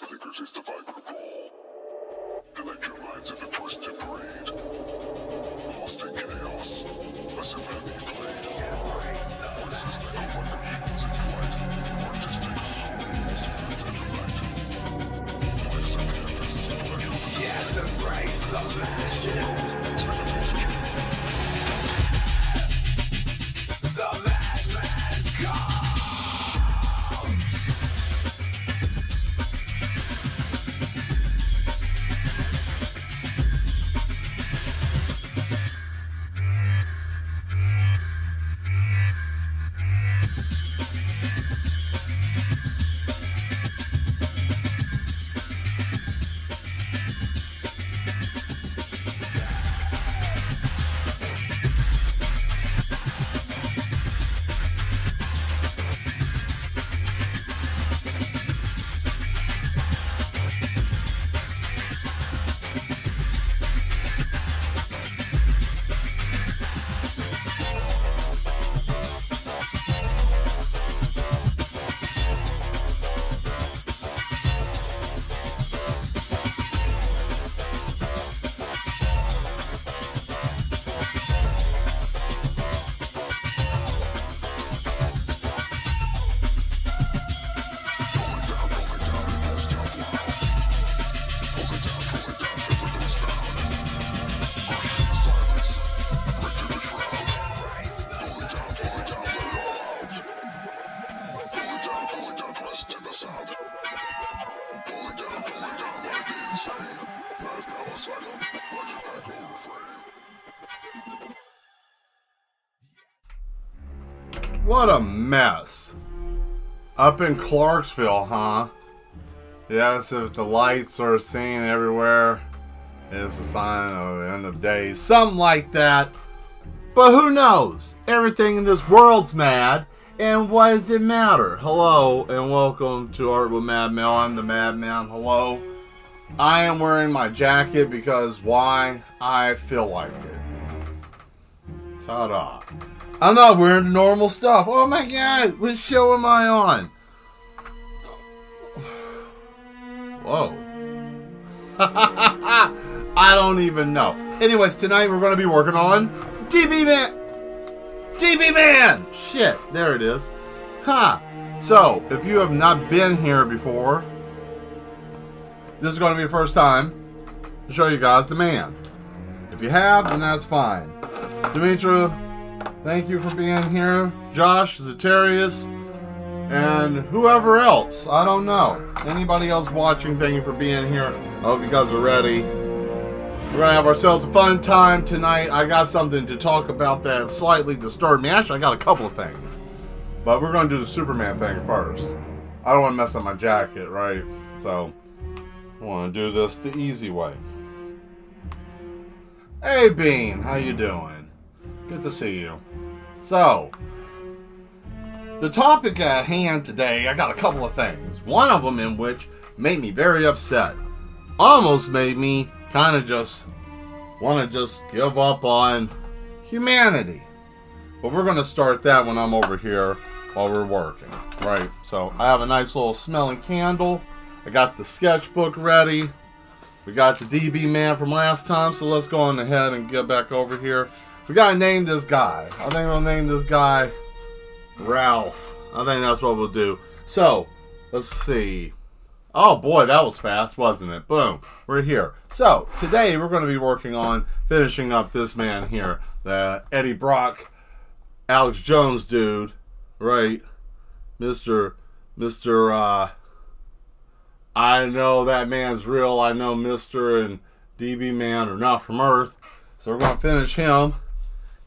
the thinkers is the viper ball. Electrolytes of a twisted parade. Lost in chaos. A symphony played. Voices that go like machines in flight. Artistic souls in the light. Listen canvas, pleasure. Yes, embrace the madness. The madman comes. What a mess. Up in Clarksville, huh? Yes, if the lights are seen everywhere, it's a sign of the end of days. Something like that. But who knows? Everything in this world's mad. And why does it matter? Hello, and welcome to Art with Mad Mel. I'm the Madman. Hello. I am wearing my jacket because why? I feel like it. Ta-da. I'm not wearing the normal stuff. Oh my god, what show am I on? Whoa. I don't even know. Anyways, tonight we're going to be working on DB Man. DB Man! Shit, there it is. Huh. So, if you have not been here before, this is going to be the first time to show you guys the man. If you have, then that's fine. Demetra, thank you for being here. Josh, Zetarius, and whoever else. I don't know. Anybody else watching, thank you for being here. I hope you guys are ready. We're going to have ourselves a fun time tonight. I got something to talk about that slightly disturbed me. Actually, I got a couple of things. But we're going to do the Superman thing first. I don't want to mess up my jacket, right? So, I want to do this the easy way. Hey, Bean. How you doing? Good to see you. So, the topic at hand today, I got a couple of things. One of them in which made me very upset. Almost made me kind of just want to just give up on humanity. But we're going to start that when I'm over here while we're working, right? So I have a nice little smelling candle. I got the sketchbook ready. We got the DB Man from last time, so let's go on ahead and get back over here. We got to name this guy. I think we'll name this guy Ralph. I think that's what we'll do. So, let's see. Oh boy, that was fast, wasn't it? Boom, we're here. So, today we're going to be working on finishing up this man here. The Eddie Brock, Alex Jones dude, right? Mr. I know that man's real. I know Mr. and DB Man are not from Earth. So we're going to finish him.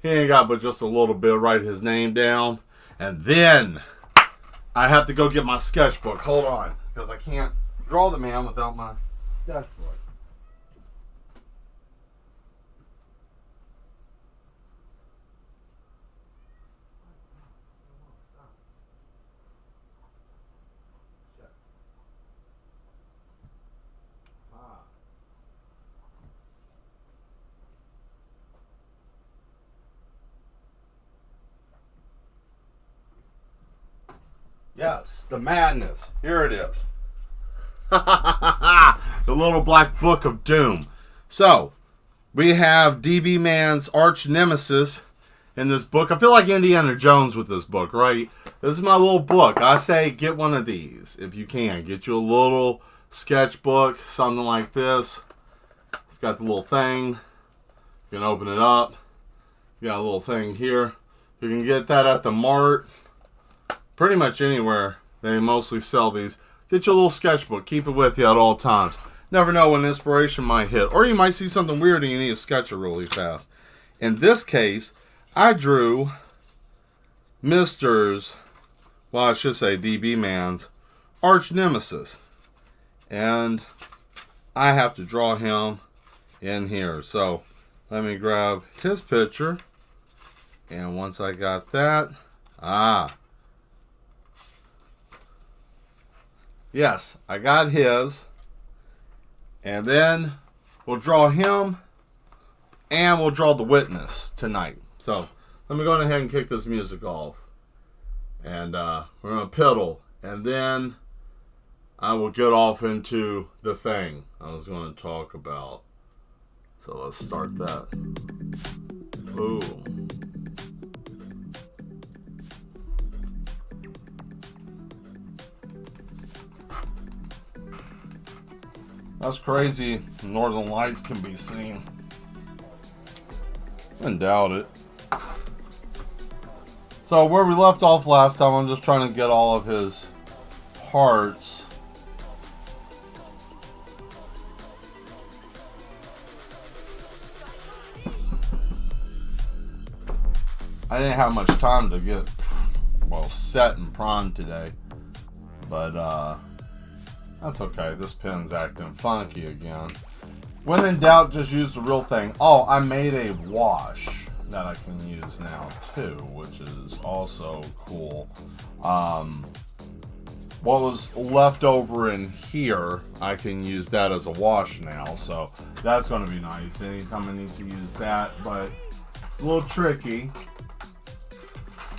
He ain't got but just a little bit, write his name down. And then I have to go get my sketchbook. Hold on, because I can't draw the man without my sketchbook. Yes, the madness. Here it is. The little black book of doom. So, we have DB Man's arch nemesis in this book. I feel like Indiana Jones with this book, right? This is my little book. I say get one of these if you can. Get you a little sketchbook, something like this. It's got the little thing. You can open it up. You got a little thing here. You can get that at the mart. Pretty much anywhere. They mostly sell these. Get your little sketchbook. Keep it with you at all times. Never know when inspiration might hit. Or you might see something weird and you need to sketch it really fast. In this case, I drew Mr.'s, well, I should say DB Man's arch nemesis. And I have to draw him in here. So let me grab his picture. And once I got that, yes, I got his. And then we'll draw him and we'll draw the witness tonight. So let me go ahead and kick this music off. And we're going to piddle. And then I will get off into the thing I was going to talk about. So let's start that. Ooh. That's crazy. Northern Lights can be seen. I doubt it. So where we left off last time, I'm just trying to get all of his parts. I didn't have much time to get, well, set and primed today. But, that's okay. This pen's acting funky again. When in doubt, just use the real thing. Oh, I made a wash that I can use now too, which is also cool. What was left over in here, I can use that as a wash now. So that's going to be nice. Anytime I need to use that, but it's a little tricky.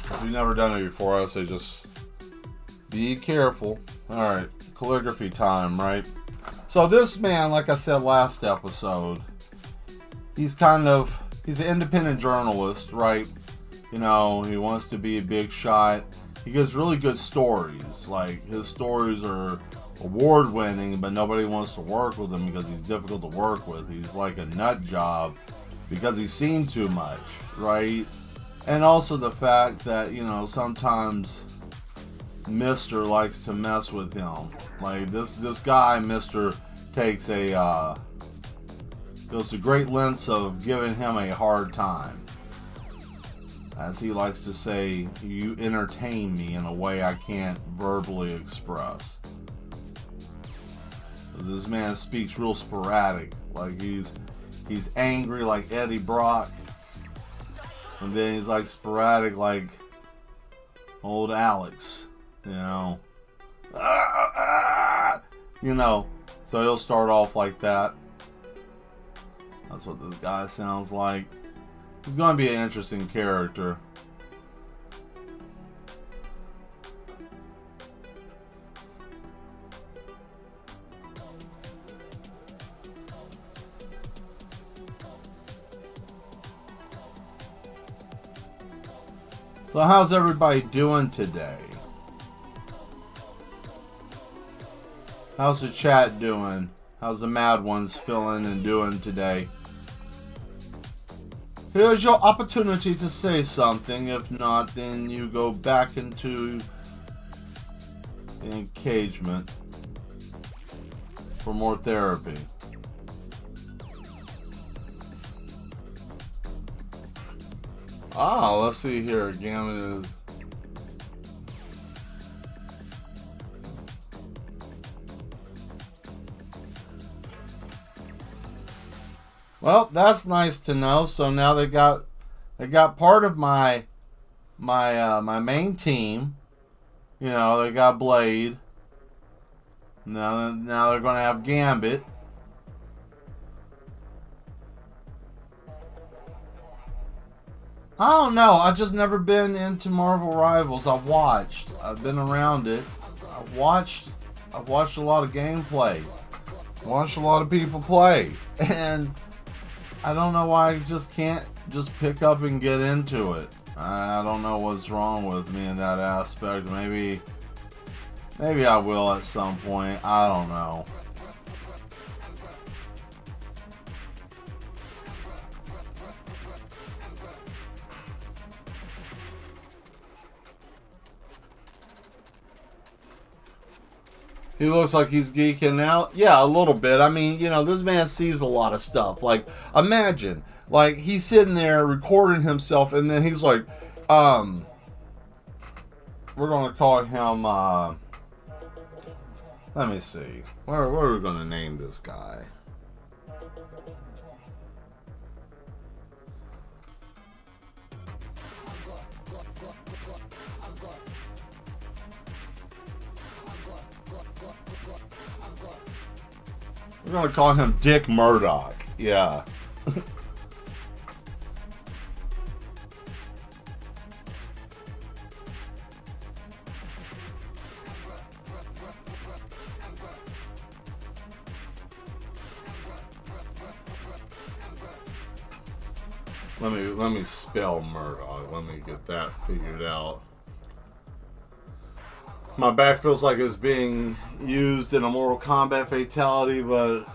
If you've never done it before, I say just be careful. All right. Calligraphy time, right? So this man, like I said last episode, he's an independent journalist, right? You know, he wants to be a big shot. He gives really good stories. Like, his stories are award-winning, but nobody wants to work with him because he's difficult to work with. He's like a nut job because he's seen too much, right? And also the fact that, you know, sometimes Mr. likes to mess with him. Like this guy, Mr. takes goes to great lengths of giving him a hard time. As he likes to say, you entertain me in a way I can't verbally express. This man speaks real sporadic. Like he's angry like Eddie Brock. And then he's like sporadic like old Alex. You know, so he'll start off like that. That's what this guy sounds like. He's going to be an interesting character. So how's everybody doing today? How's the chat doing? How's the mad ones feeling and doing today? Here's your opportunity to say something. If not, then you go back into the encagement for more therapy. Let's see here. Again, it is. Well, that's nice to know. So now they got part of my main team. You know, they got Blade. Now they're going to have Gambit. I don't know. I've just never been into Marvel Rivals. I've been around it. I've watched I've watched a lot of gameplay, watched a lot of people play, and I don't know why I just can't just pick up and get into it. I don't know what's wrong with me in that aspect. Maybe I will at some point. I don't know. He looks like he's geeking out. Yeah, a little bit. I mean, you know, this man sees a lot of stuff. Like, imagine, like, he's sitting there recording himself, and then he's like, we're going to call him, let me see. What are we going to name this guy? We're going to call him Dick Murdoch. Yeah. Let me spell Murdoch. Let me get that figured out. My back feels like it's being used in a Mortal Kombat fatality, but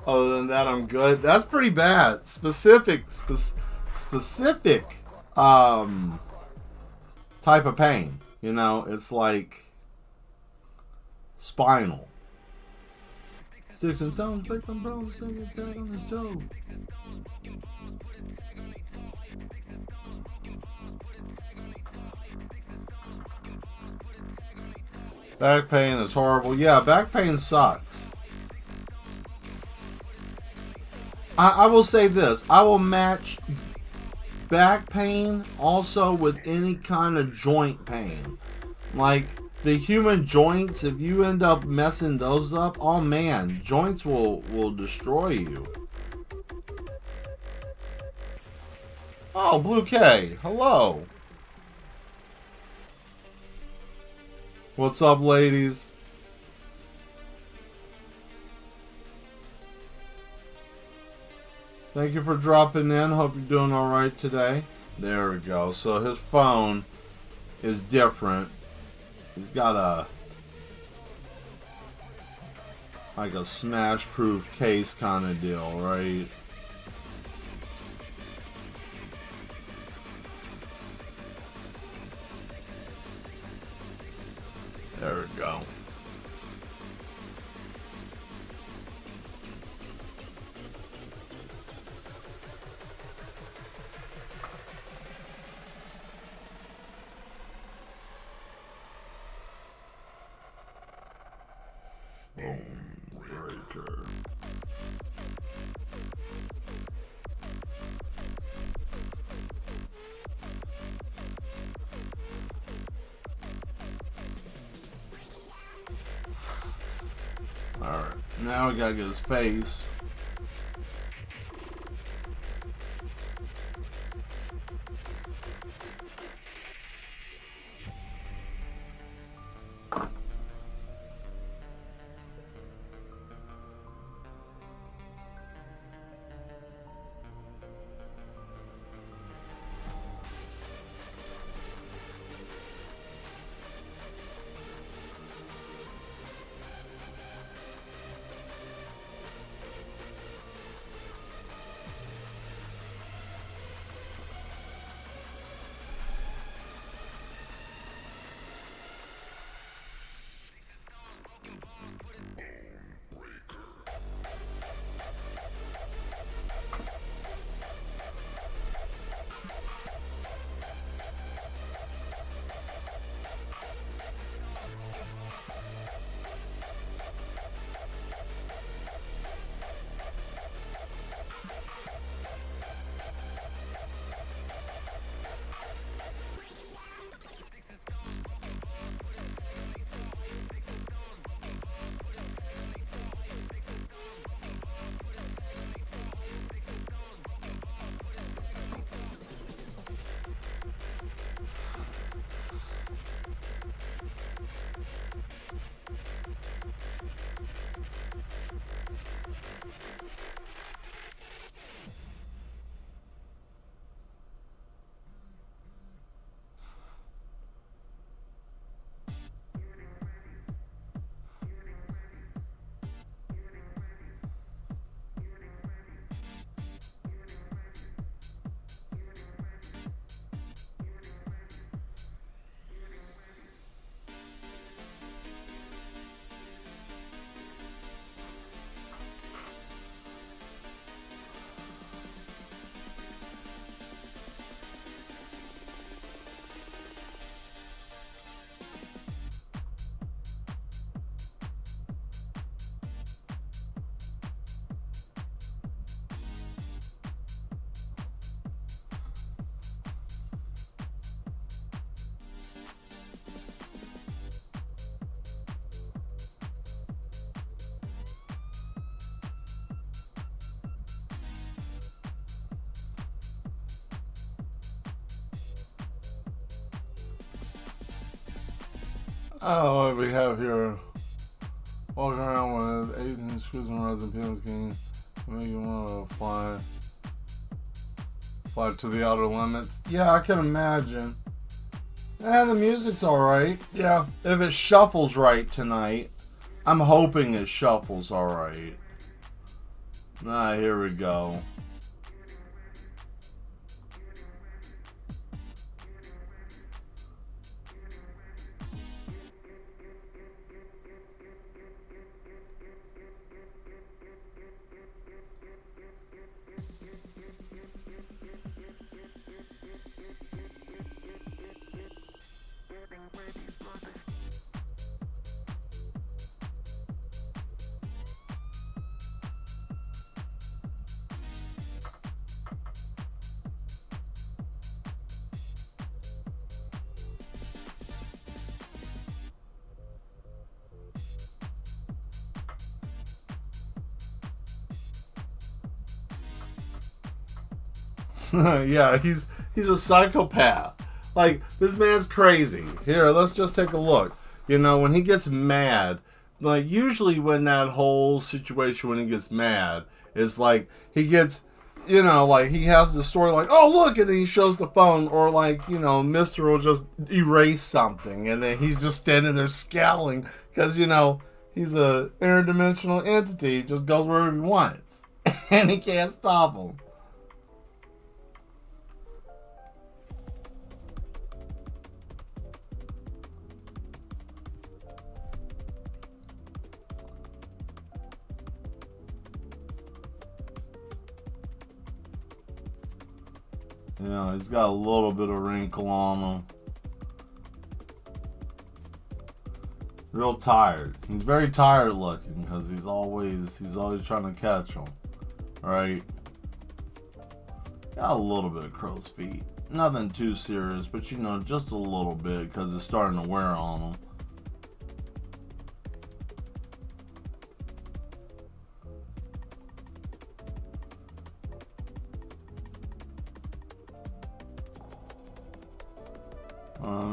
other than that, I'm good. That's pretty bad. Specific type of pain. You know, it's like spinal. Sticks and stones, break them bones, sing it down on his toes. Back pain is horrible. Yeah, back pain sucks. I will say this. I will match back pain also with any kind of joint pain. Like the human joints, if you end up messing those up, oh man, joints will destroy you. Oh, Blue K, hello. What's up, ladies? Thank you for dropping in. Hope you're doing all right today. There we go. So his phone is different. He's got like a smash-proof case kind of deal, right? There we go. Breaker. Alright, now we gotta get his face. Oh, what we have here. Walking around with 18 screws and rods and pins can make you want to fly to the outer limits. Yeah, I can imagine. Yeah, the music's alright. Yeah, if it shuffles right tonight. I'm hoping it shuffles alright. Ah, here we go. Yeah, he's a psychopath. Like, this man's crazy. Here, let's just take a look. You know, when he gets mad, like, usually when that whole situation, when he gets mad, it's like, he gets, you know, like, he has the story like, oh, look, and he shows the phone, or like, you know, Mister will just erase something, and then he's just standing there scowling, because, you know, he's a interdimensional entity. He just goes wherever he wants, and he can't stop him. You know, he's got a little bit of wrinkle on him. Real tired. He's very tired looking because he's always trying to catch him. Right? Got a little bit of crow's feet. Nothing too serious, but you know, just a little bit because it's starting to wear on him.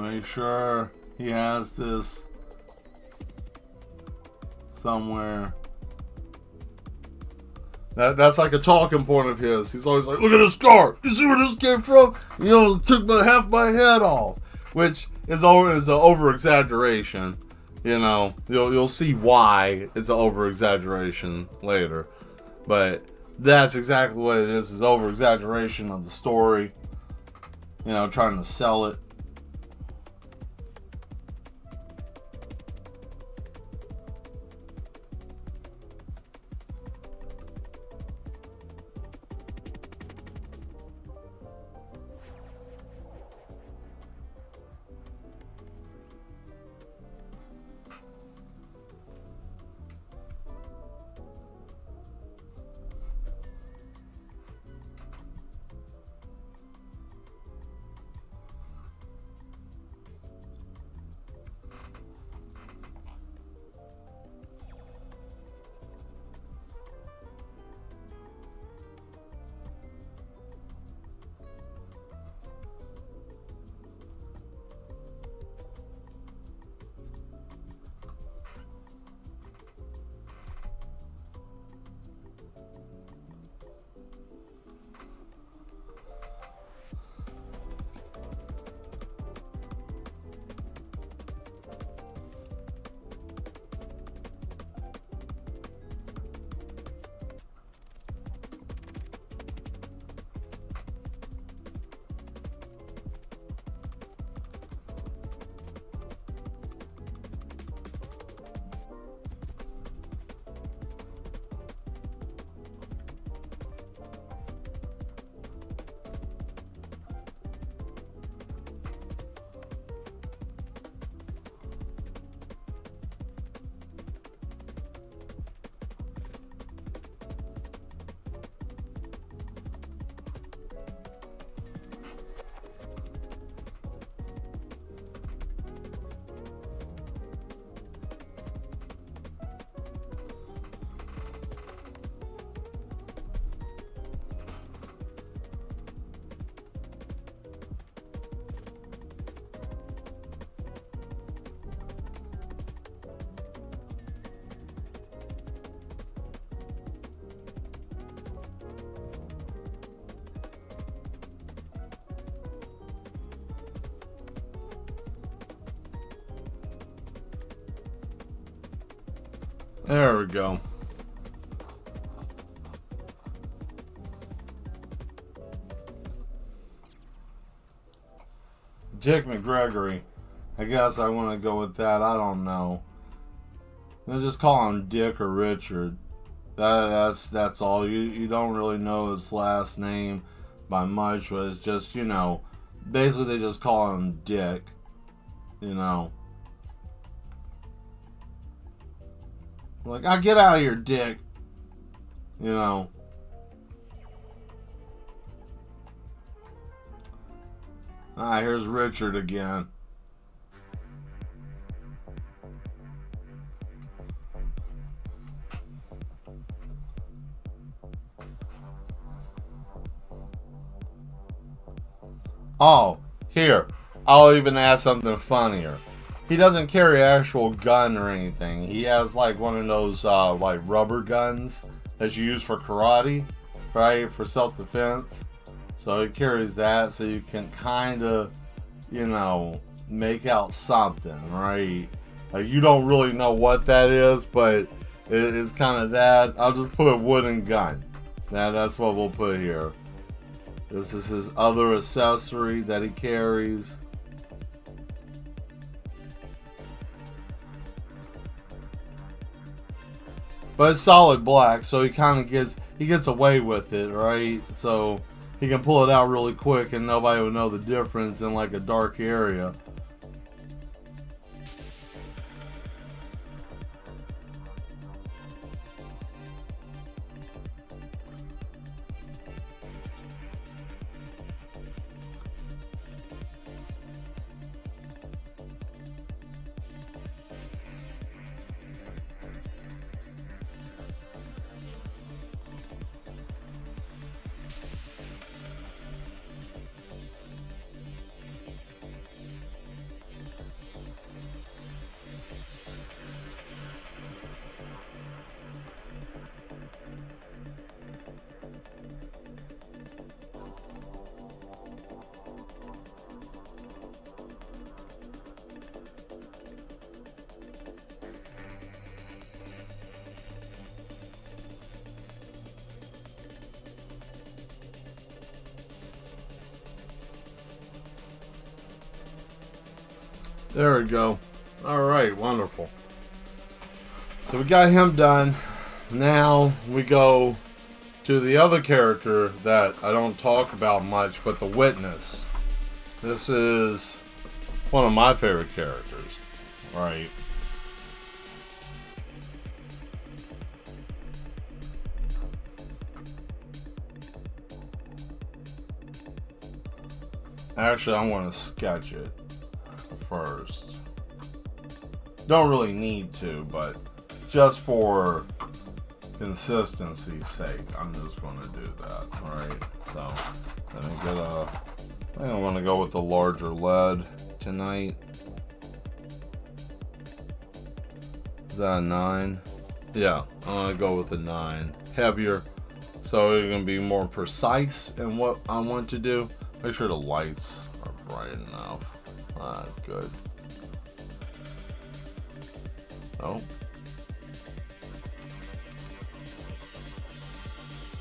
Make sure he has this somewhere. That's like a talking point of his. He's always like, look at this scar. You see where this came from? You know, it took half my head off. Which is an over exaggeration. You know, you'll see why it's an over exaggeration later. But that's exactly what it is over exaggeration of the story. You know, trying to sell it. There we go. Dick McGregory. I guess I want to go with that. I don't know. They'll just call him Dick or Richard. That's all. You don't really know his last name by much, but it's just, you know, basically they just call him Dick. You know. Like, I get out of here, Dick. You know. Here's Richard again. Oh, here. I'll even add something funnier. He doesn't carry an actual gun or anything. He has like one of those like rubber guns that you use for karate, right? For self-defense. So he carries that so you can kind of, you know, make out something, right? Like, you don't really know what that is, but it's kind of that. I'll just put a wooden gun. That's what we'll put here. This is his other accessory that he carries. But it's solid black, so he kind of gets away with it, right? So he can pull it out really quick and nobody will know the difference in like a dark area. There we go. Alright, wonderful. So we got him done. Now we go to the other character that I don't talk about much, but the Witness. This is one of my favorite characters. Right. Actually, I'm going to sketch it first. Don't really need to, but just for consistency's sake, I'm just going to do that. Alright, so let me get I think I'm going to go with the larger lead tonight. Is that a 9? Yeah, I'm going to go with a 9. Heavier, so it's going to be more precise in what I want to do. Make sure the lights are bright enough. Good. Oh.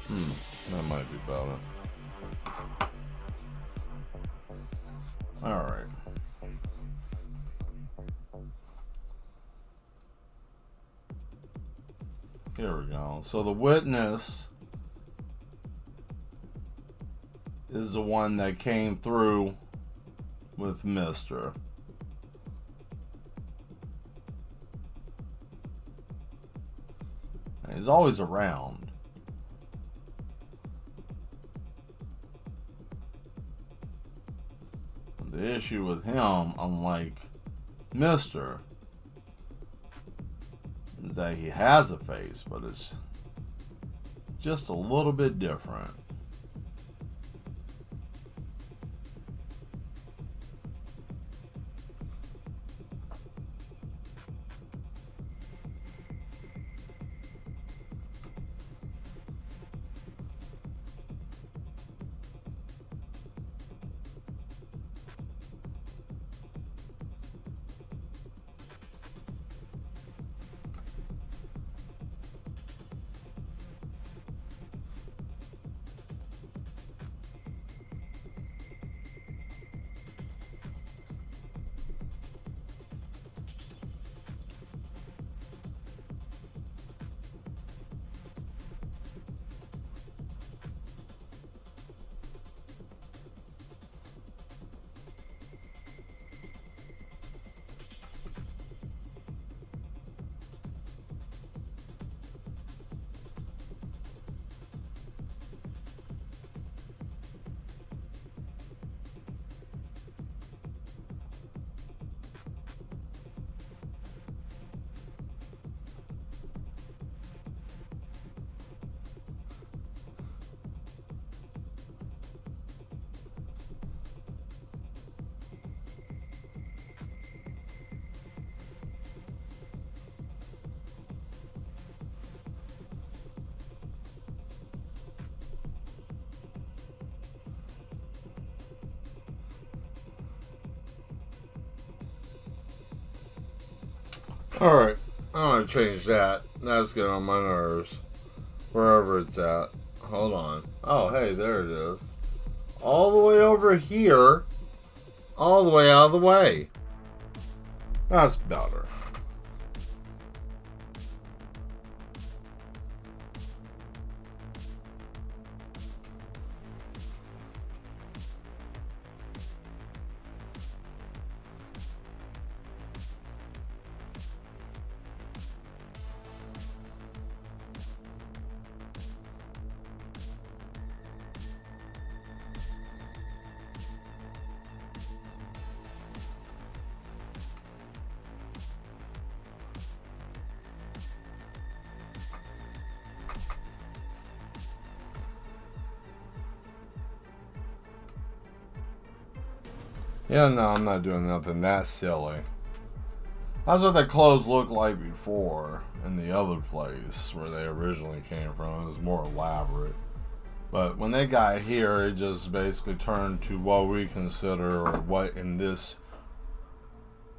That might be better. Alright. Here we go. So the Witness is the one that came through with Mr. And he's always around. The issue with him, unlike Mr., is that he has a face, but it's just a little bit different. Alright, I'm gonna change that. That's getting on my nerves. Wherever it's at. Hold on. Oh, hey, there it is. All the way over here. All the way out of the way. That's better. Yeah, no, I'm not doing nothing that silly. That's what the clothes looked like before in the other place where they originally came from. It was more elaborate. But when they got here, it just basically turned to what we consider, or what in this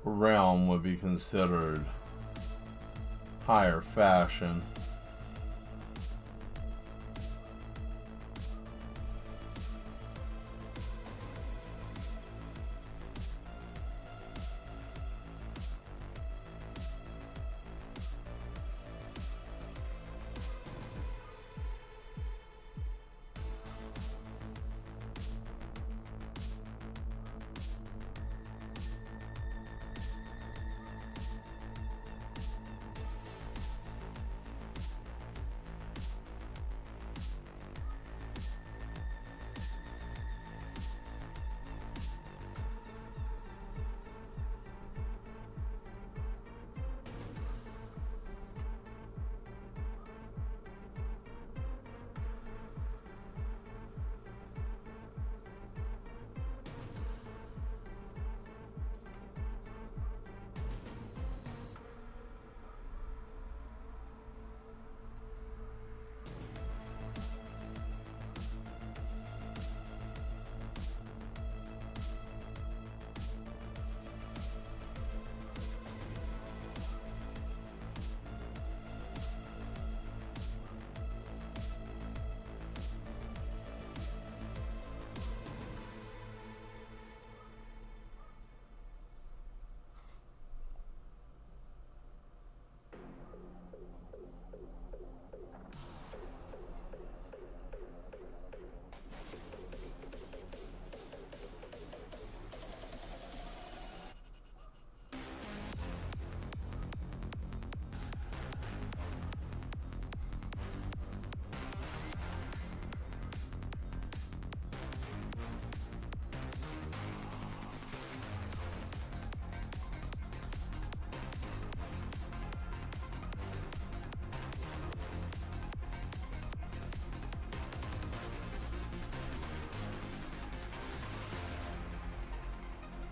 realm would be considered higher fashion.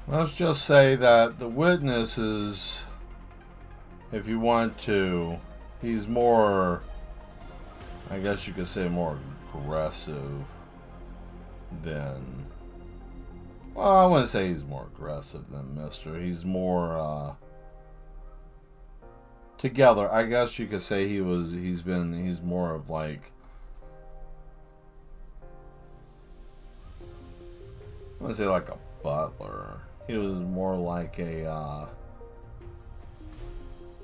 Let's just say that the witness is, if you want to, he's more, I guess you could say, more aggressive than, well, I wouldn't say he's more aggressive than Mr. He's more together. I guess you could say he's more of like, I wouldn't say like a butler. He was more like a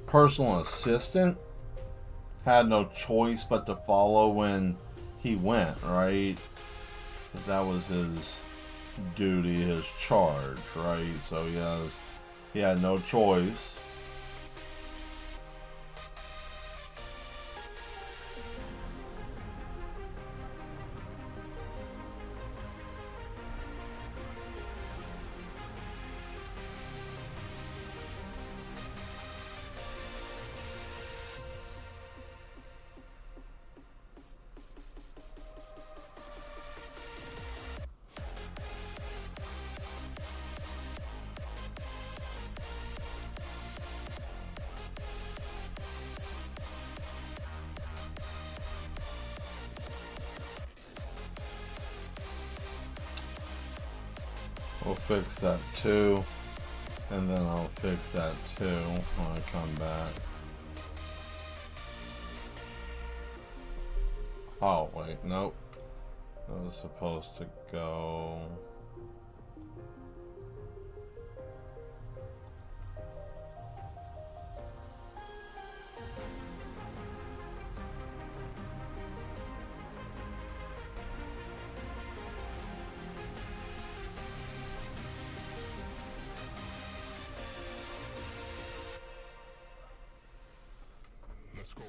personal assistant. Had no choice but to follow when he went, right? 'Cause that was his duty, his charge, right? So he had no choice. We'll fix that too. And then I'll fix that too when I come back. Oh, wait, nope. That was supposed to go. Let's go.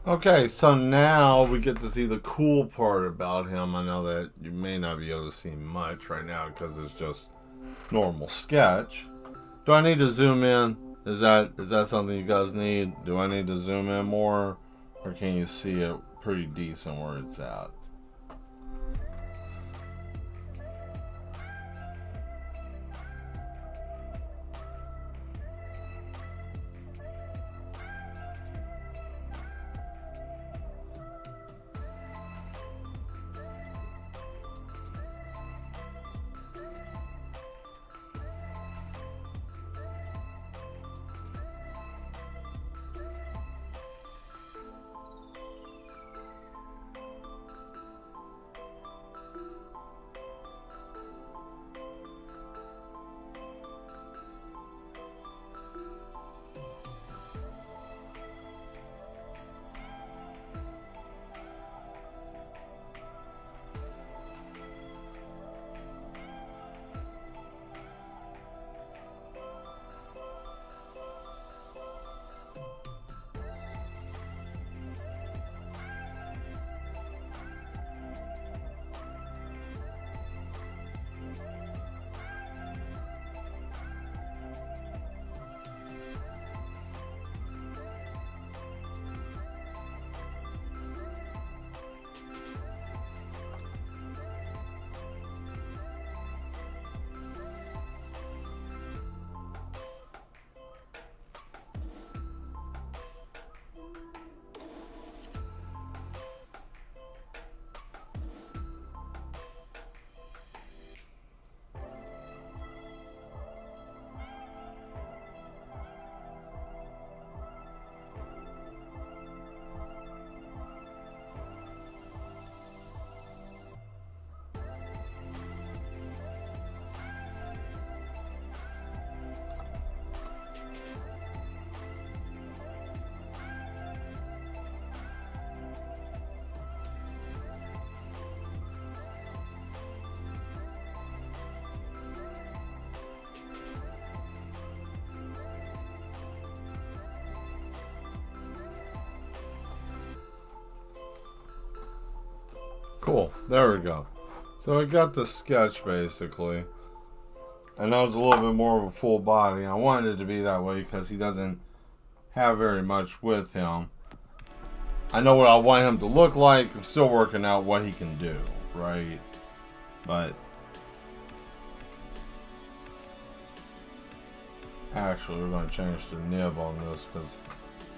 Okay, so now we get to see the cool part about him. I know that you may not be able to see much right now because it's just normal sketch. Do I need to zoom in? Is that something you guys need? Do I need to zoom in more? Or can you see it pretty decent where it's at? Cool. There we go. So I got the sketch basically. I know it's a little bit more of a full body. I wanted it to be that way because he doesn't have very much with him. I know what I want him to look like. I'm still working out what he can do, right? But actually, we're going to change the nib on this because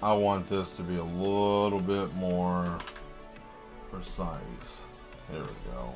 I want this to be a little bit more precise. There we go.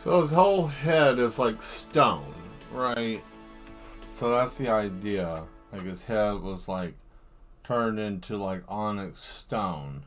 So his whole head is like stone, right? So that's the idea. Like his head was like turned into like onyx stone.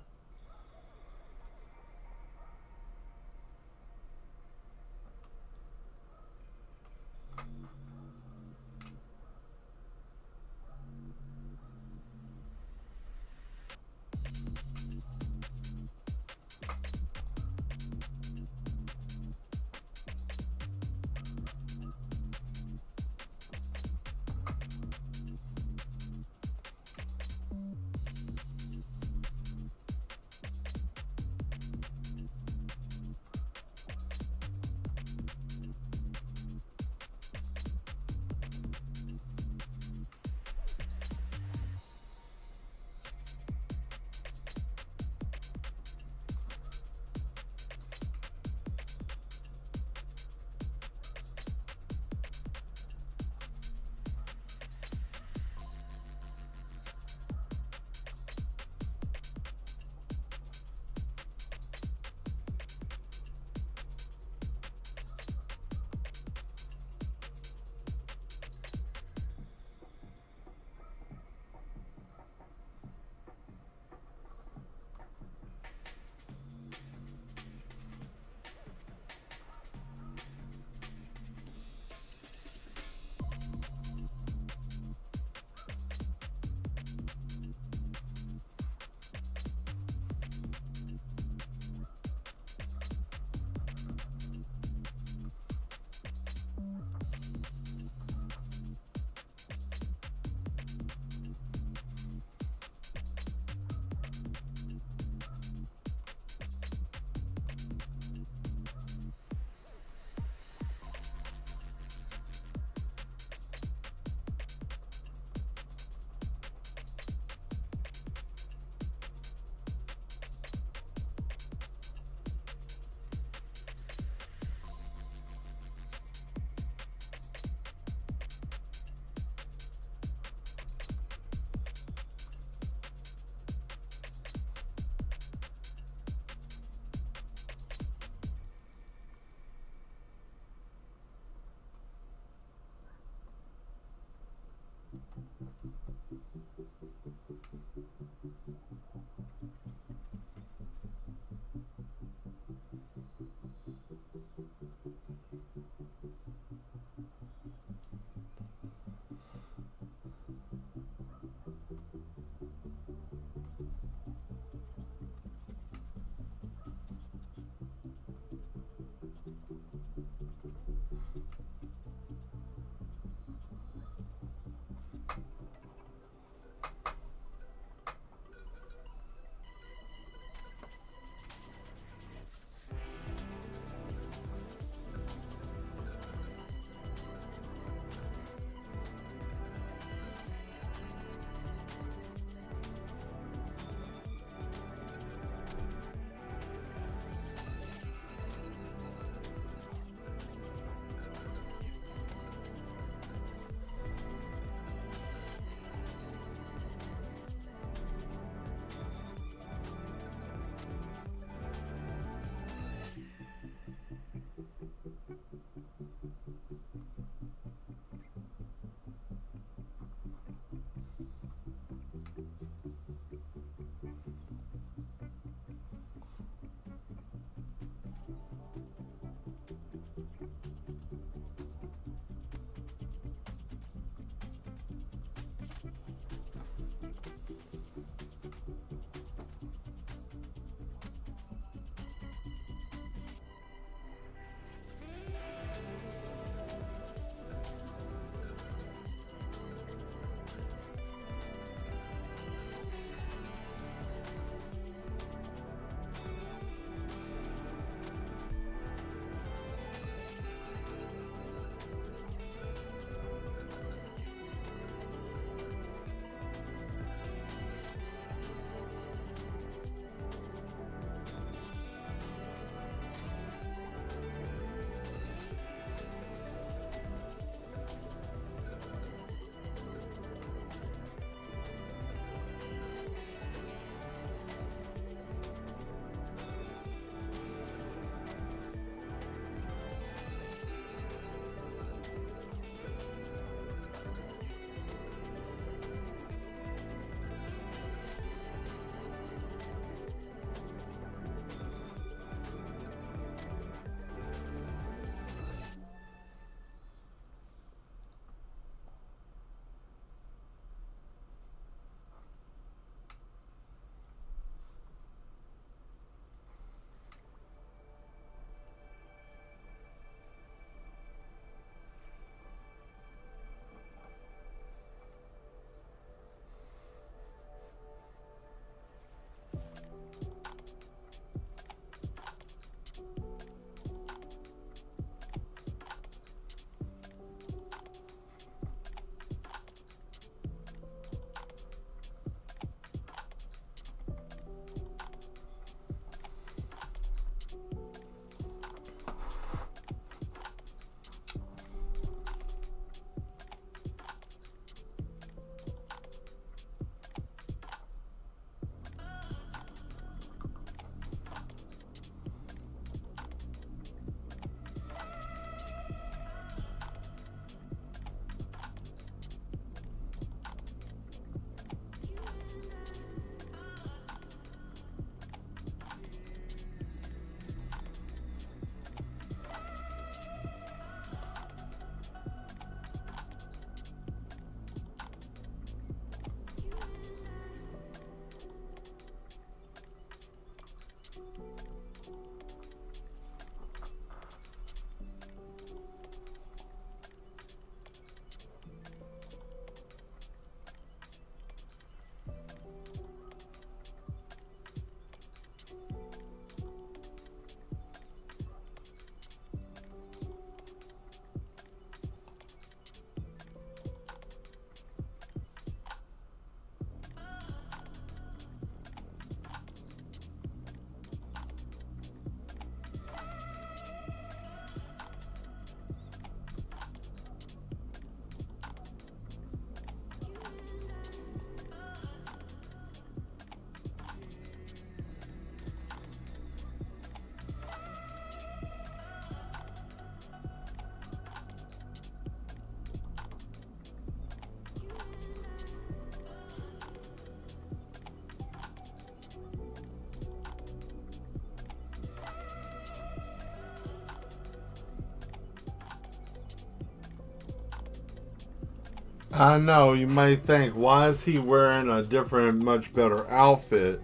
I know, you might think, why is he wearing a different, much better outfit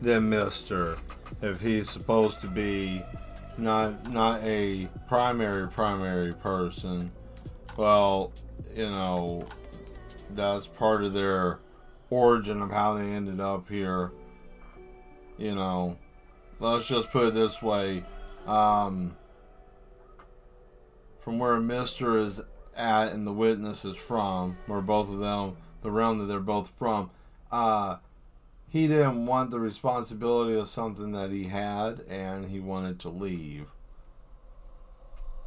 than Mr. if he's supposed to be not a primary person? Well, you know, that's part of their origin of how they ended up here. You know, let's just put it this way. From where Mr. is at and the witness is from, where both of them, the realm that they're both from, he didn't want the responsibility of something that he had, and he wanted to leave,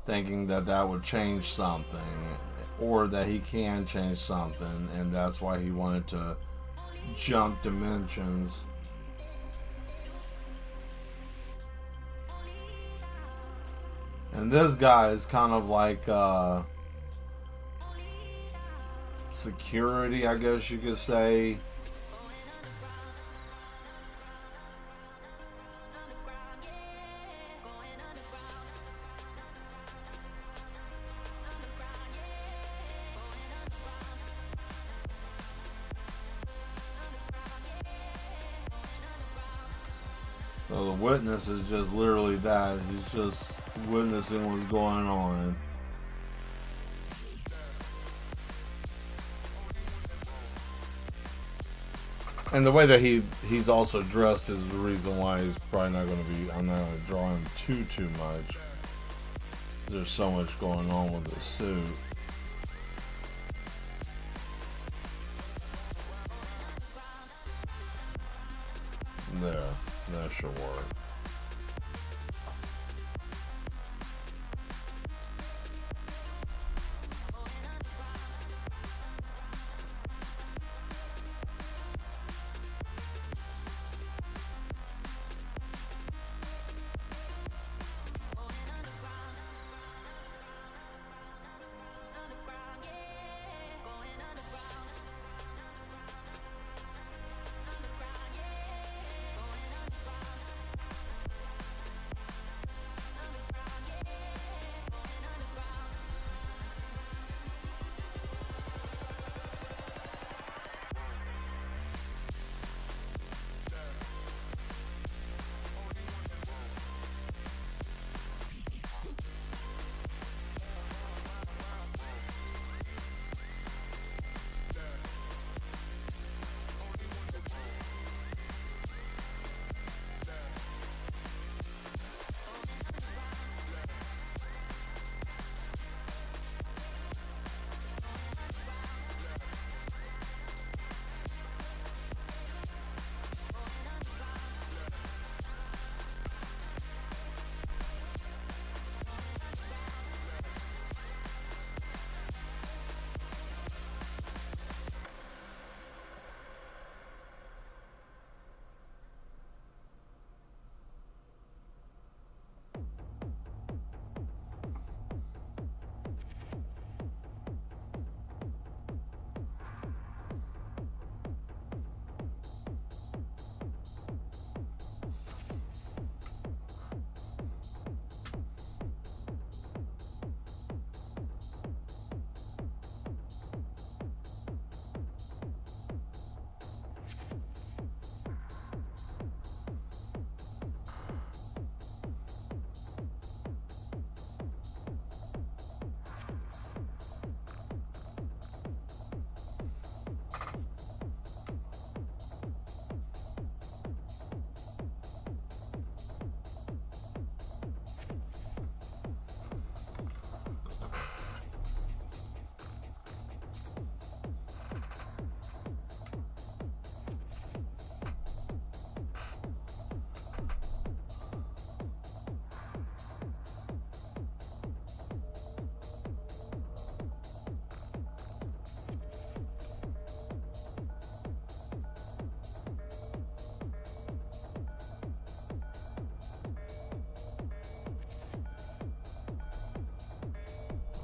thinking that that would change something, or that he can change something, and that's why he wanted to jump dimensions. And this guy is kind of like security, I guess you could say. So the witness is just literally that. He's just witnessing what's going on. And the way that he's also dressed is the reason why he's probably not going to be, I'm not going to draw him too much. There's so much going on with the suit. There, that should work.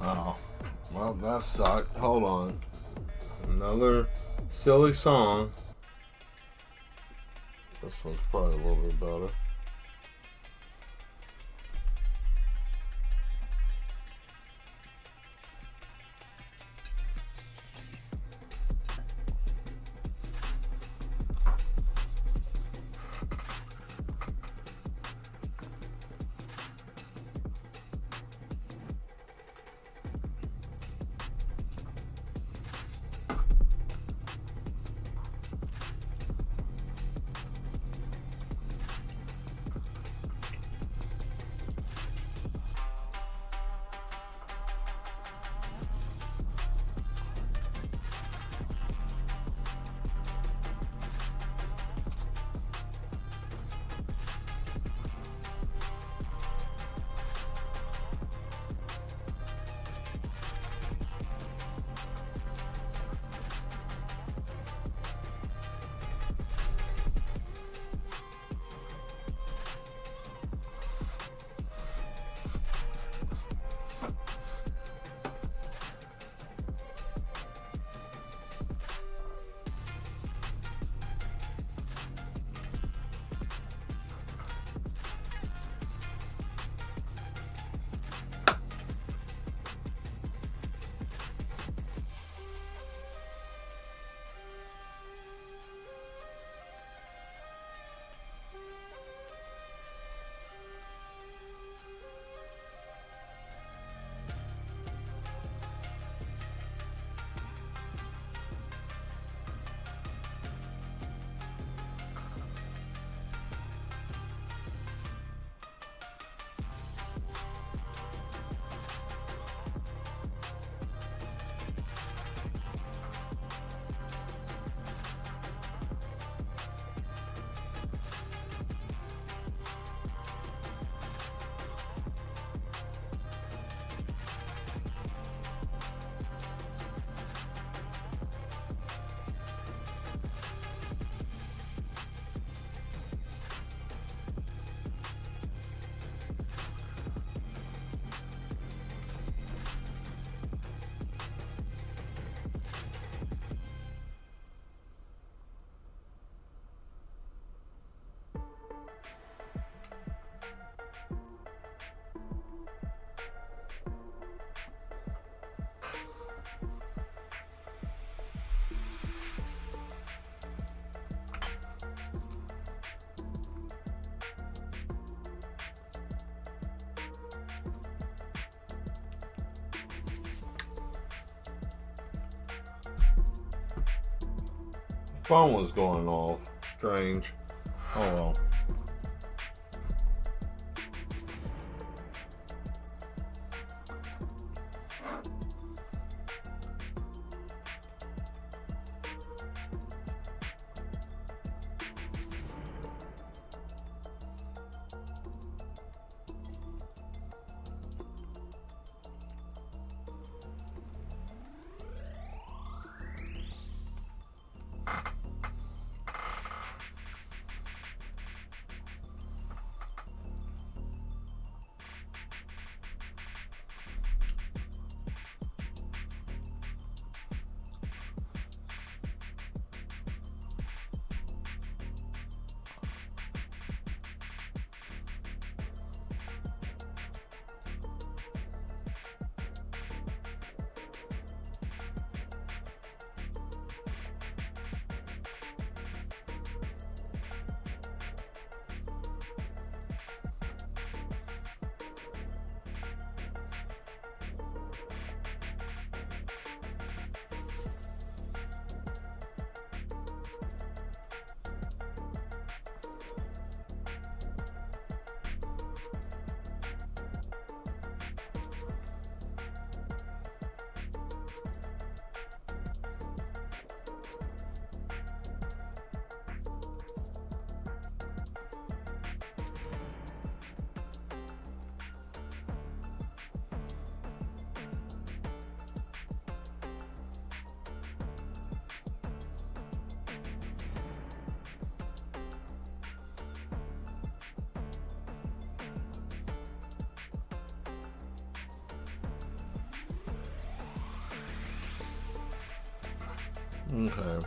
Oh, well, that sucked. Hold on. Another silly song. This one's probably a little bit better. phone was going off. Strange. Oh well. Okay.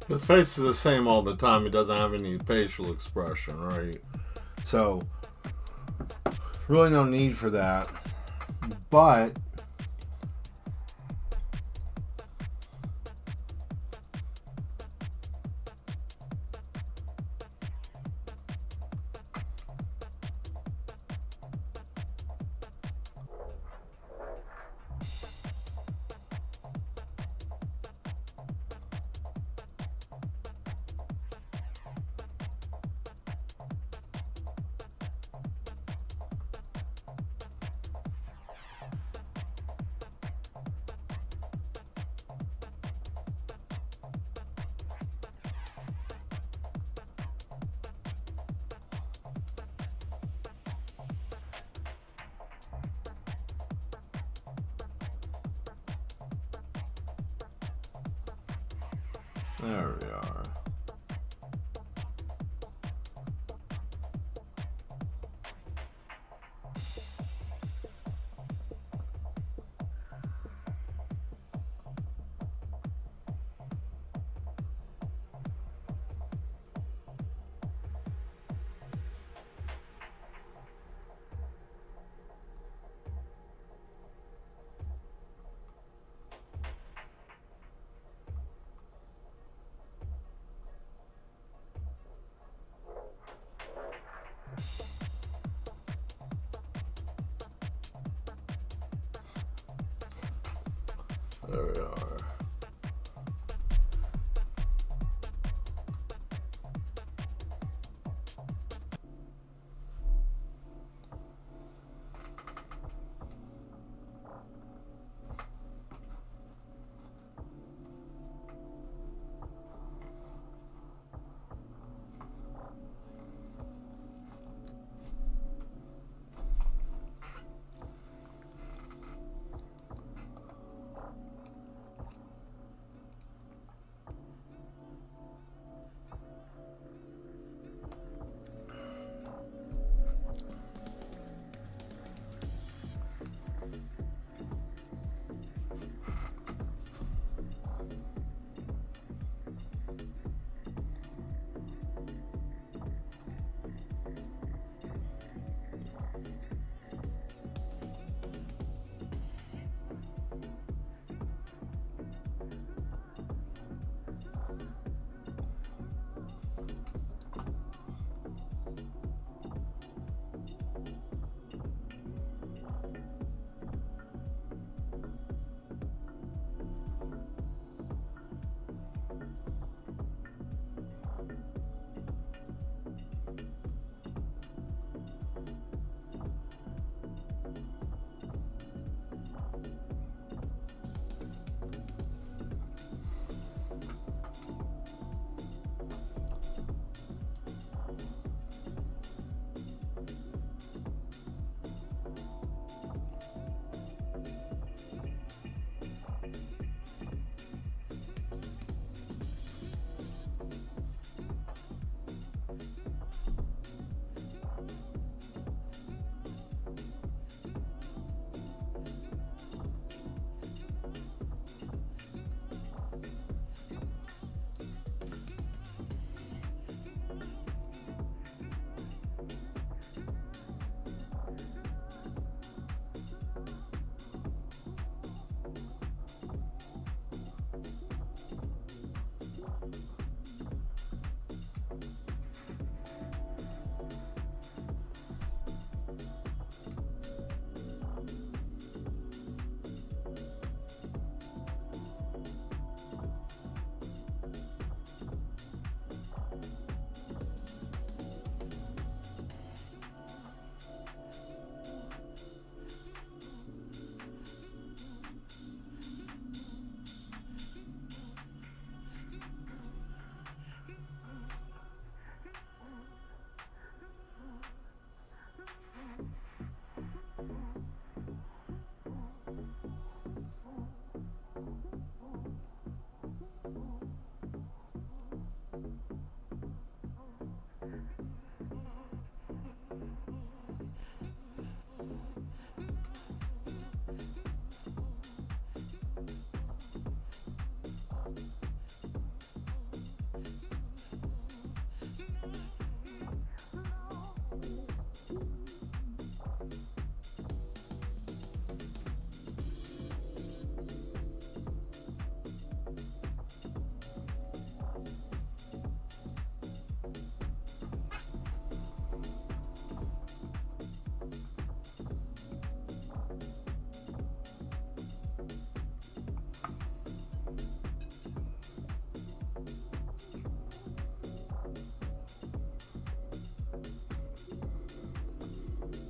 His face is the same all the time. He doesn't have any facial expression, right? So, really no need for that. But there we are. There we are.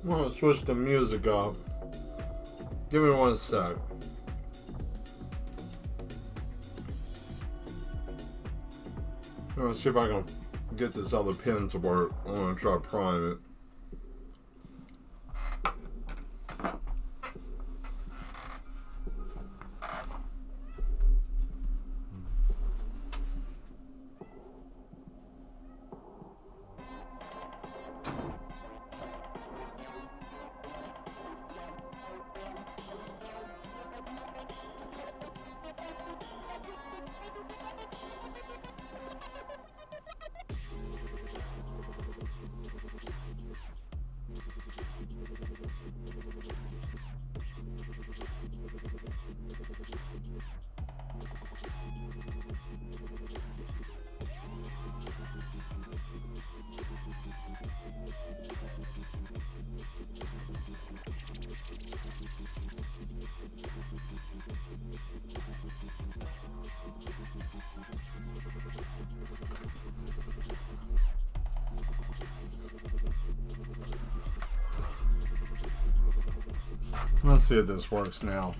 I'm gonna switch the music up. Give me one sec. Let's see if I can get this other pin to work. I'm gonna try to prime it. Let's see if this works now.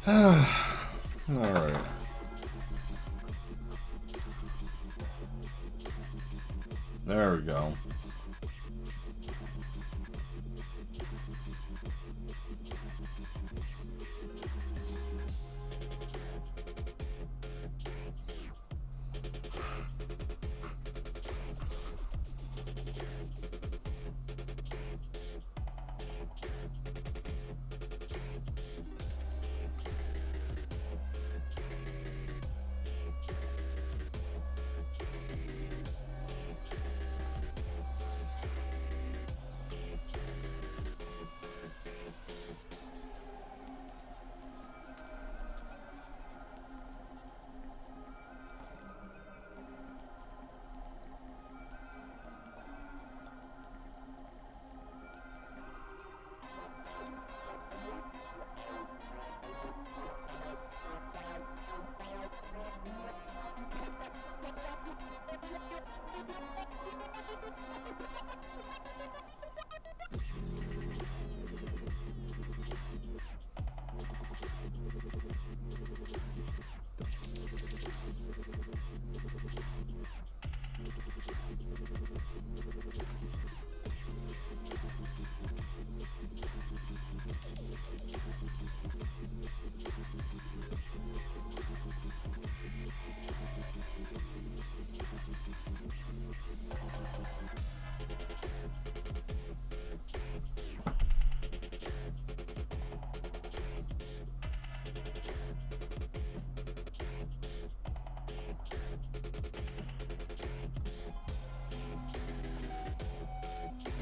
Alright. There we go.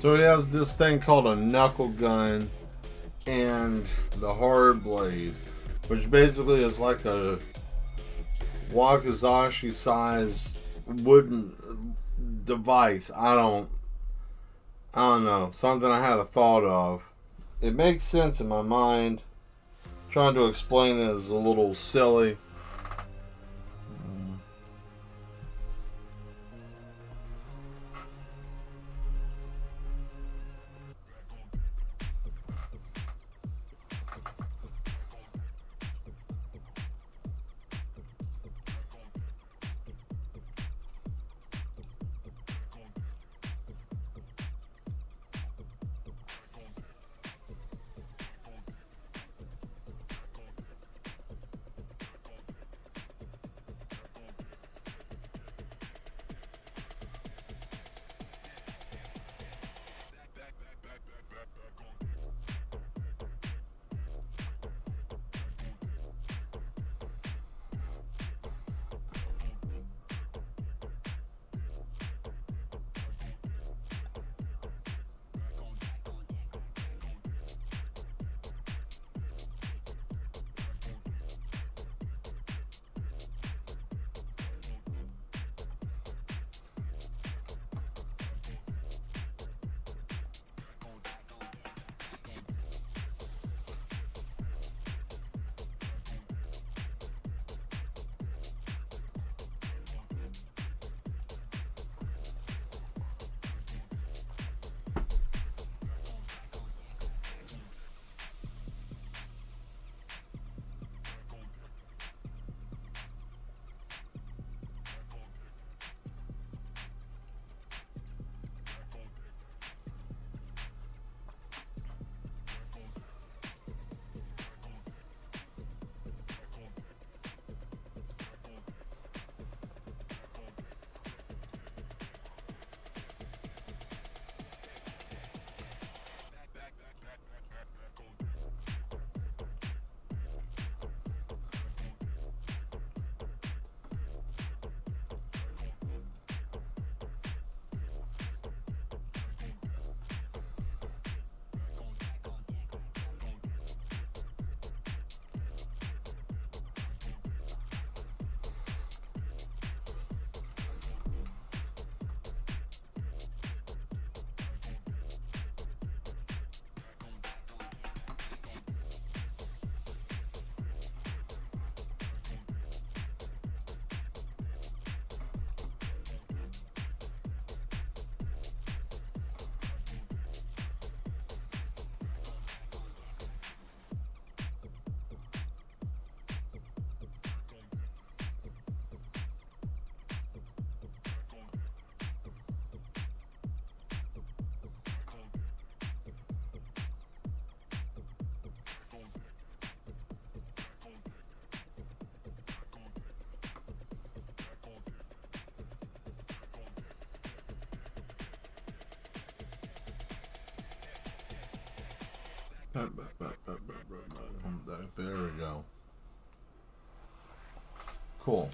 So he has this thing called a knuckle gun and the hard blade, which basically is like a wakizashi size wooden device. I don't know. Something I had a thought of. It makes sense in my mind. Trying to explain it is a little silly. There we go. Cool.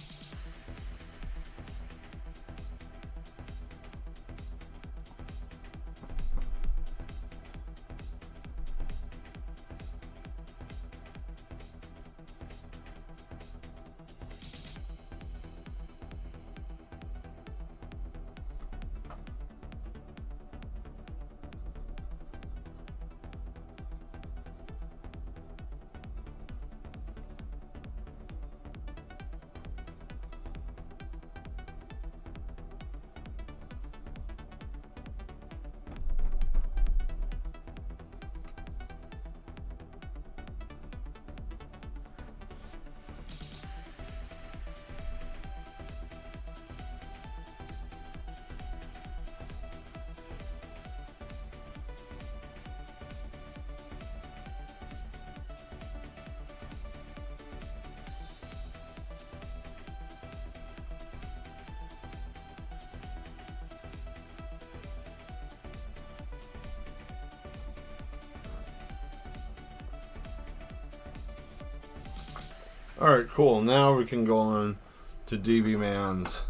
Alright, cool. Now we can go on to DB Man's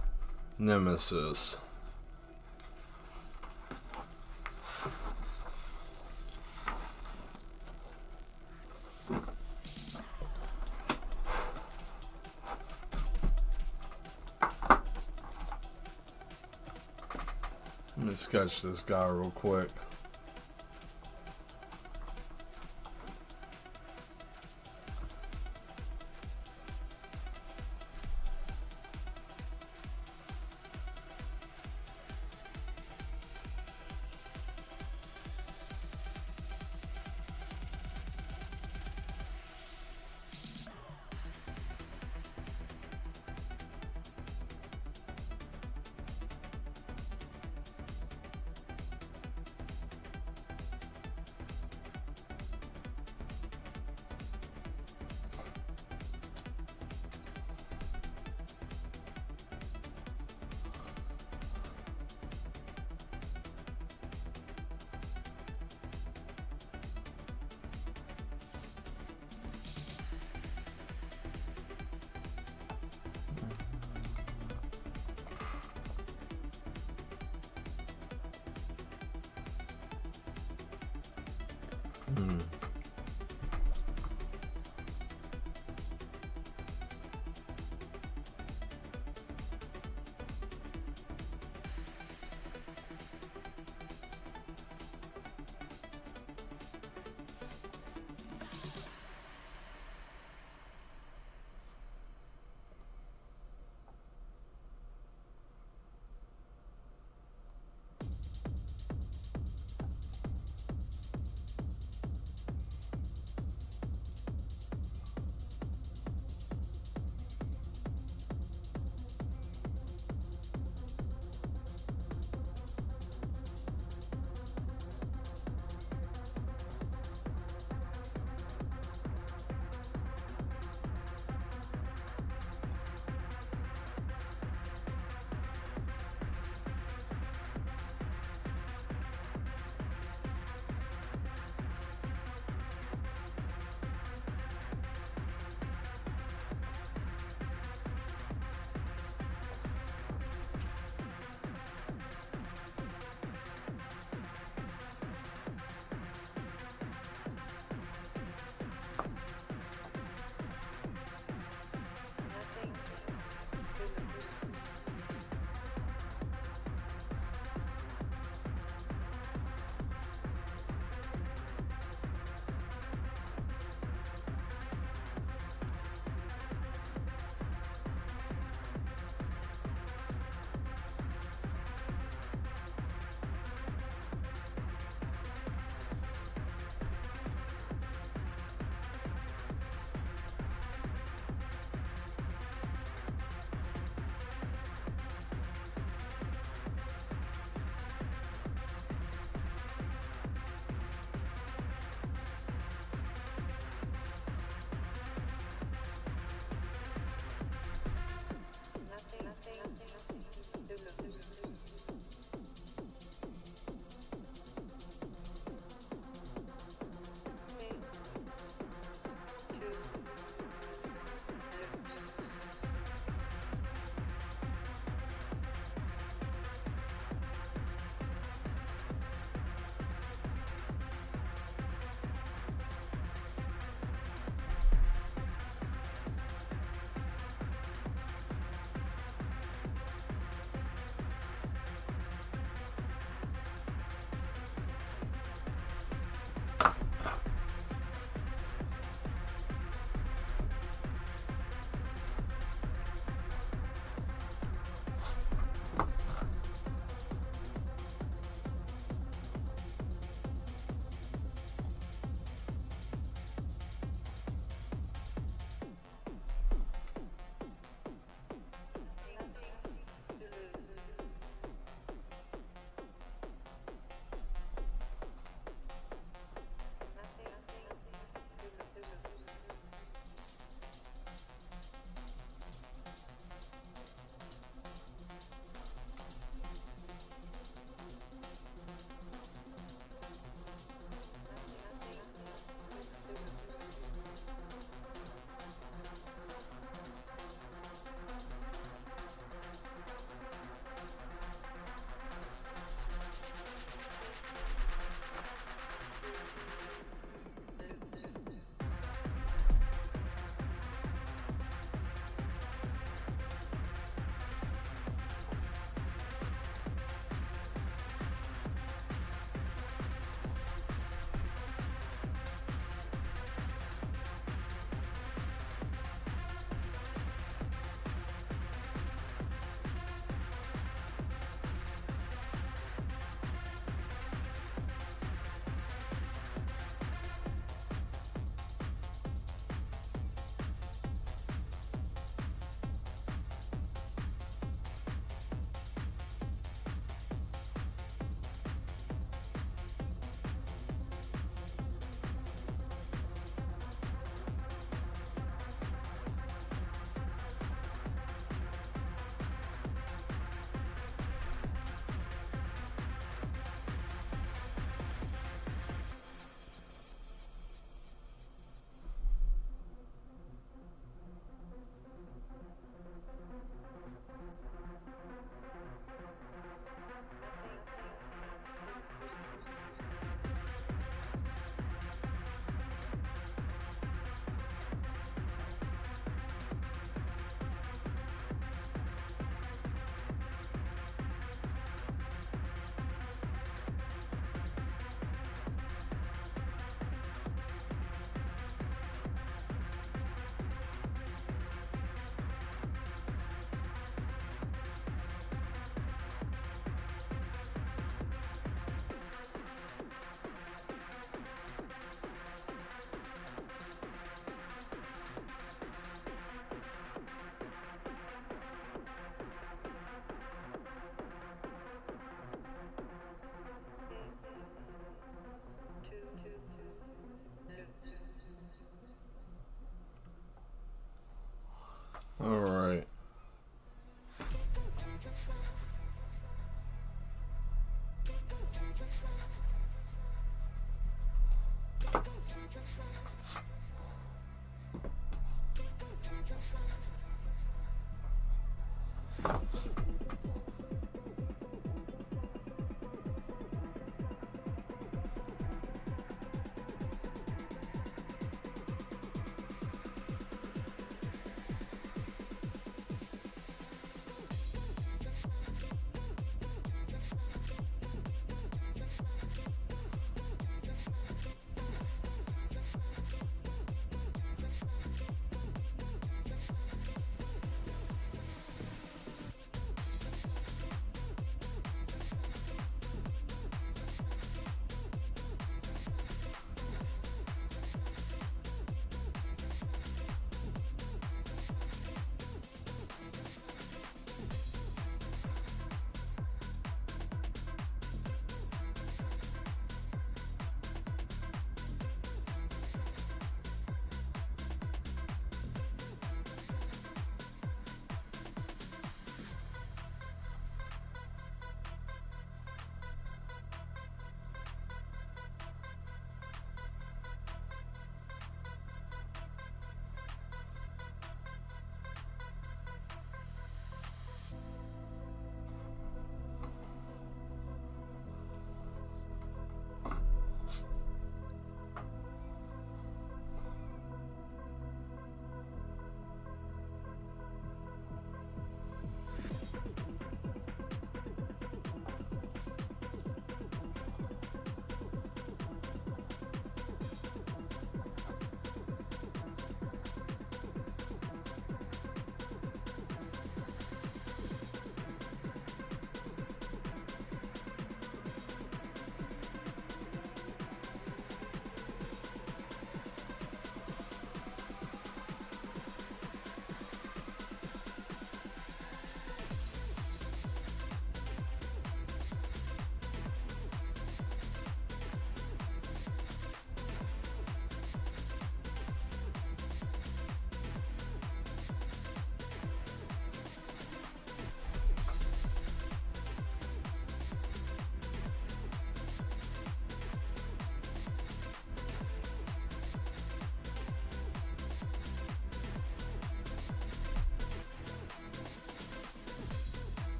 Nemesis. Let me sketch this guy real quick.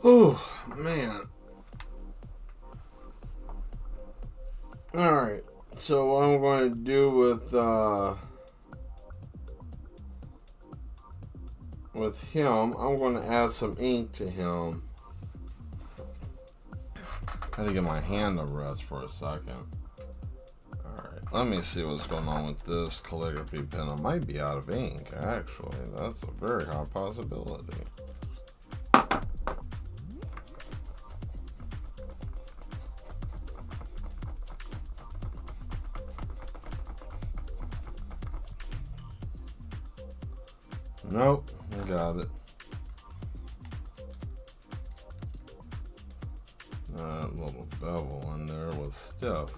Oh, man. Alright. So what I'm going to do with him, I'm going to add some ink to him. I had to get my hand to rest for a second. Alright, let me see what's going on with this calligraphy pen. I might be out of ink, actually. That's a very high possibility. Nope, I got it. That little bevel in there was stiff.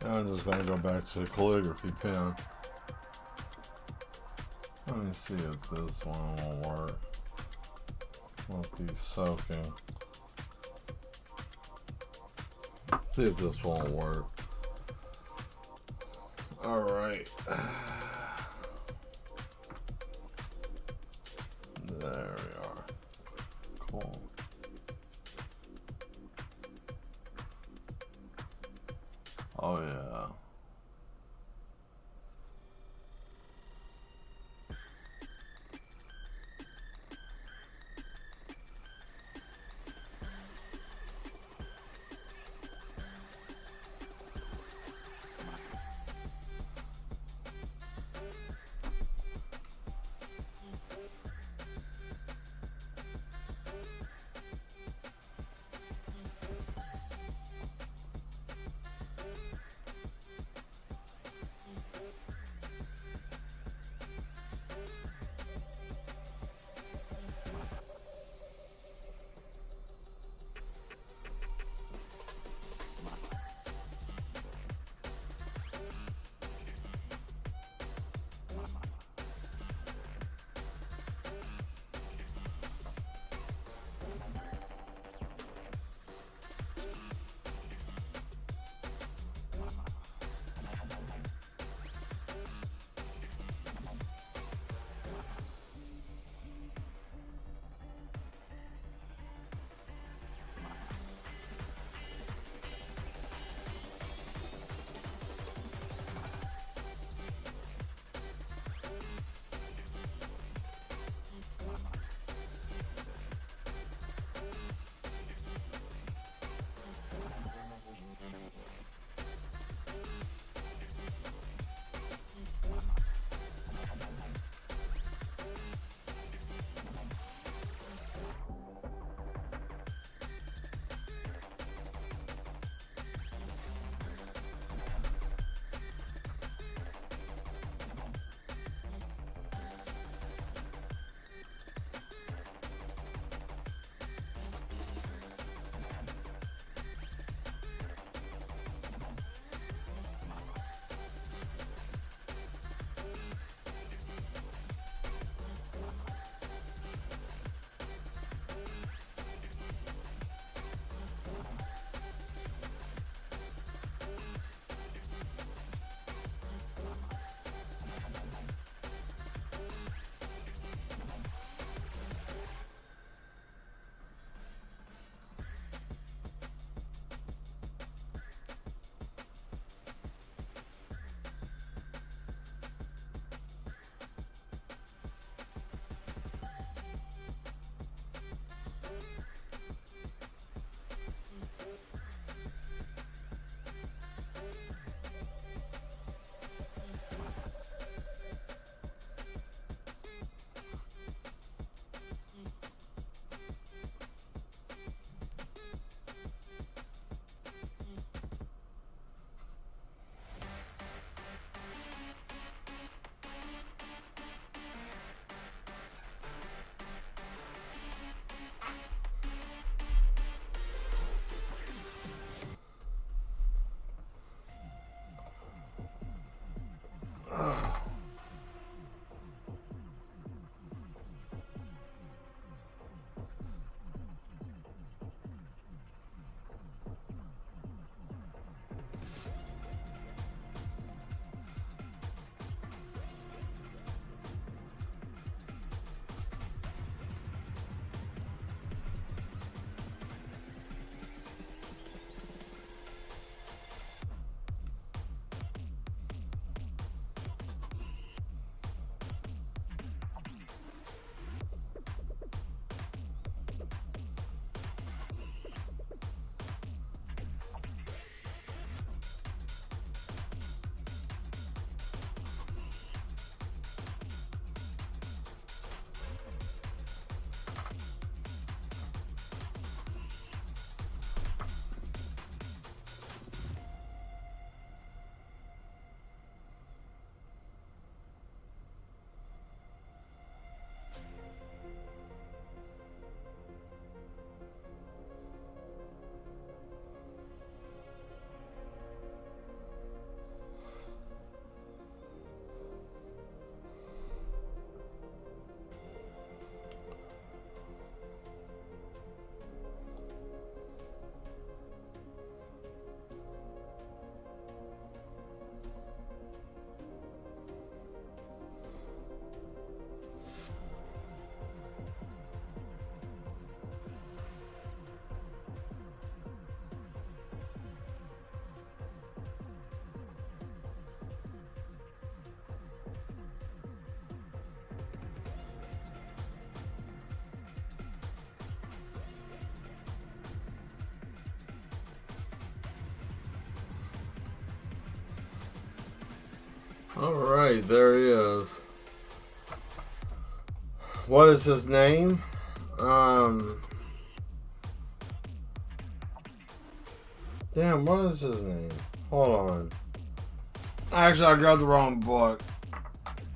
I'm just going to go back to the calligraphy pen. Let me see if this one will work. With these soaking. See if this won't work. Alright. There we are. Cool. Oh yeah. Alright, there he is. What is his name? Damn, what is his name? Hold on. Actually, I grabbed the wrong book.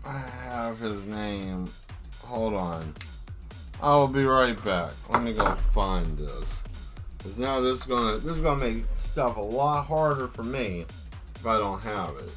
I have his name. Hold on. I will be right back. Let me go find this. Cause now this is gonna make stuff a lot harder for me if I don't have it.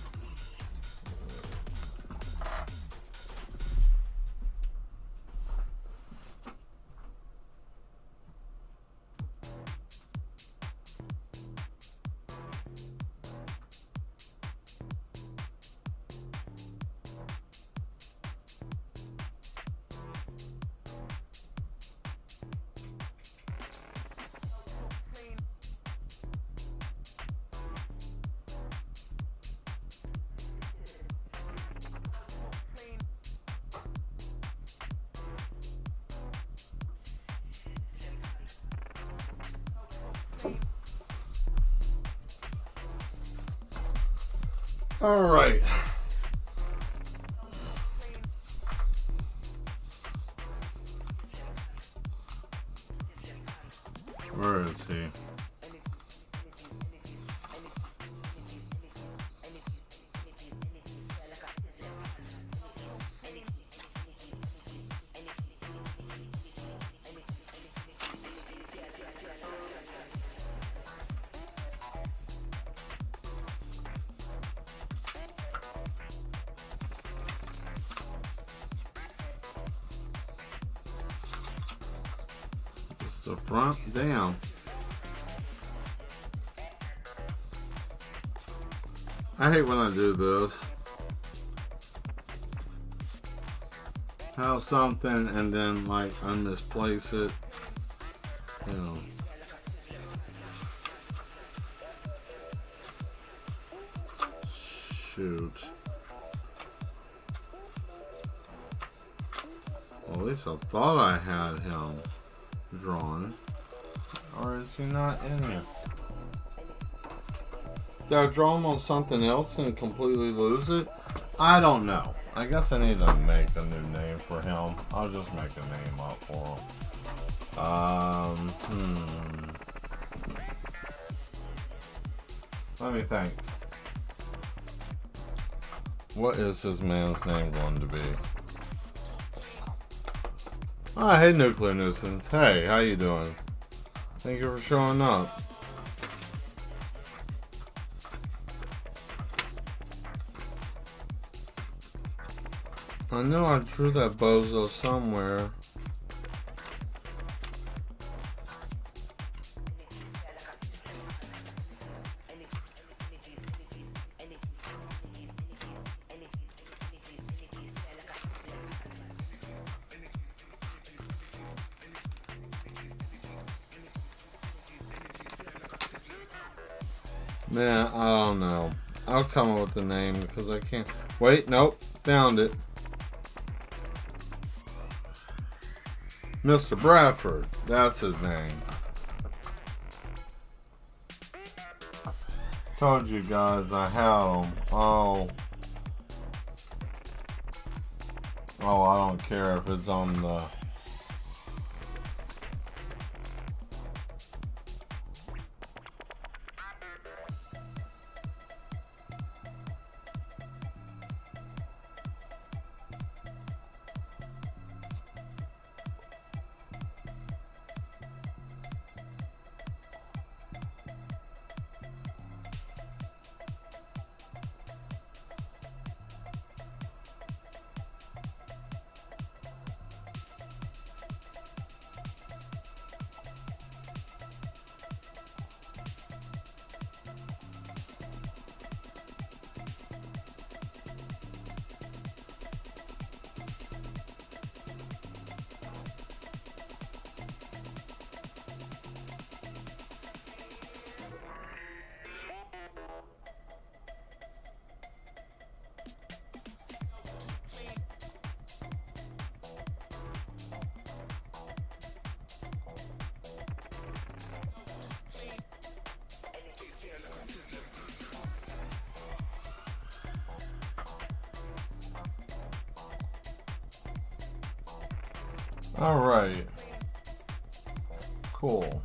All right. Where is he? The front down. I hate when I do this. Have something and then like I misplace it. You know. Shoot. Well, at least I thought I had him drawn. Or is he not in here? Did I draw him on something else and completely lose it? I don't know. I guess I need to make a new name for him. I'll just make a name up for him. Let me think. What is this man's name going to be? Ah, hey Nuclear Nuisance. Hey, how you doing? Thank you for showing up. I know I drew that bozo somewhere. Man, I don't know. I'll come up with the name because I can't. Wait, nope. Found it. Mr. Bradford. That's his name. Told you guys I had him. Oh, I don't care if it's on the... Alright. Cool.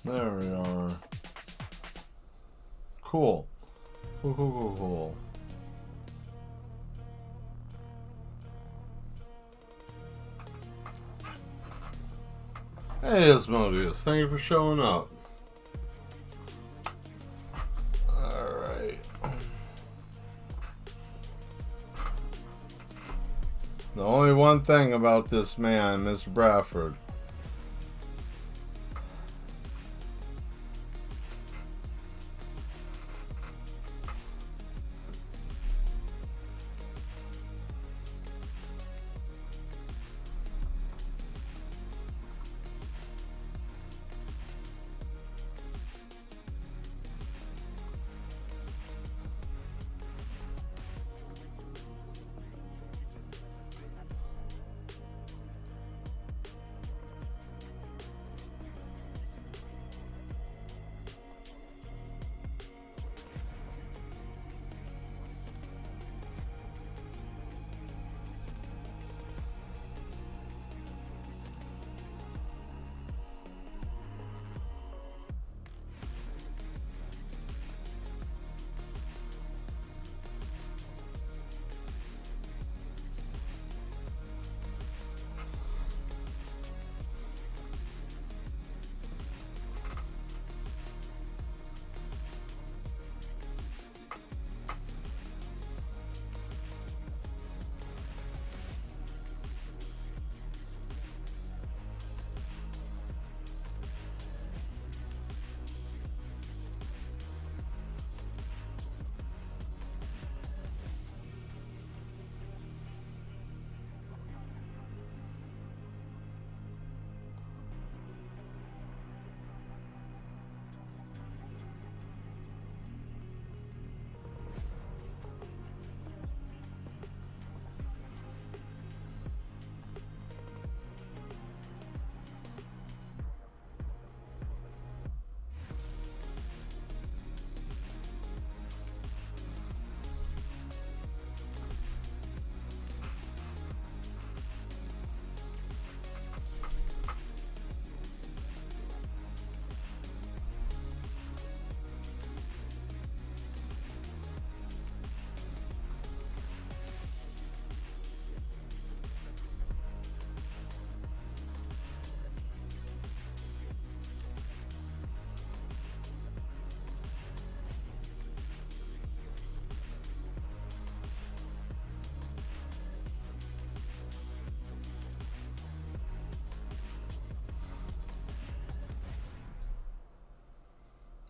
There we are. Cool. Cool. Hey, Asmodeus. Thank you for showing up. Alright. The only one thing about this man, Mr. Bradford.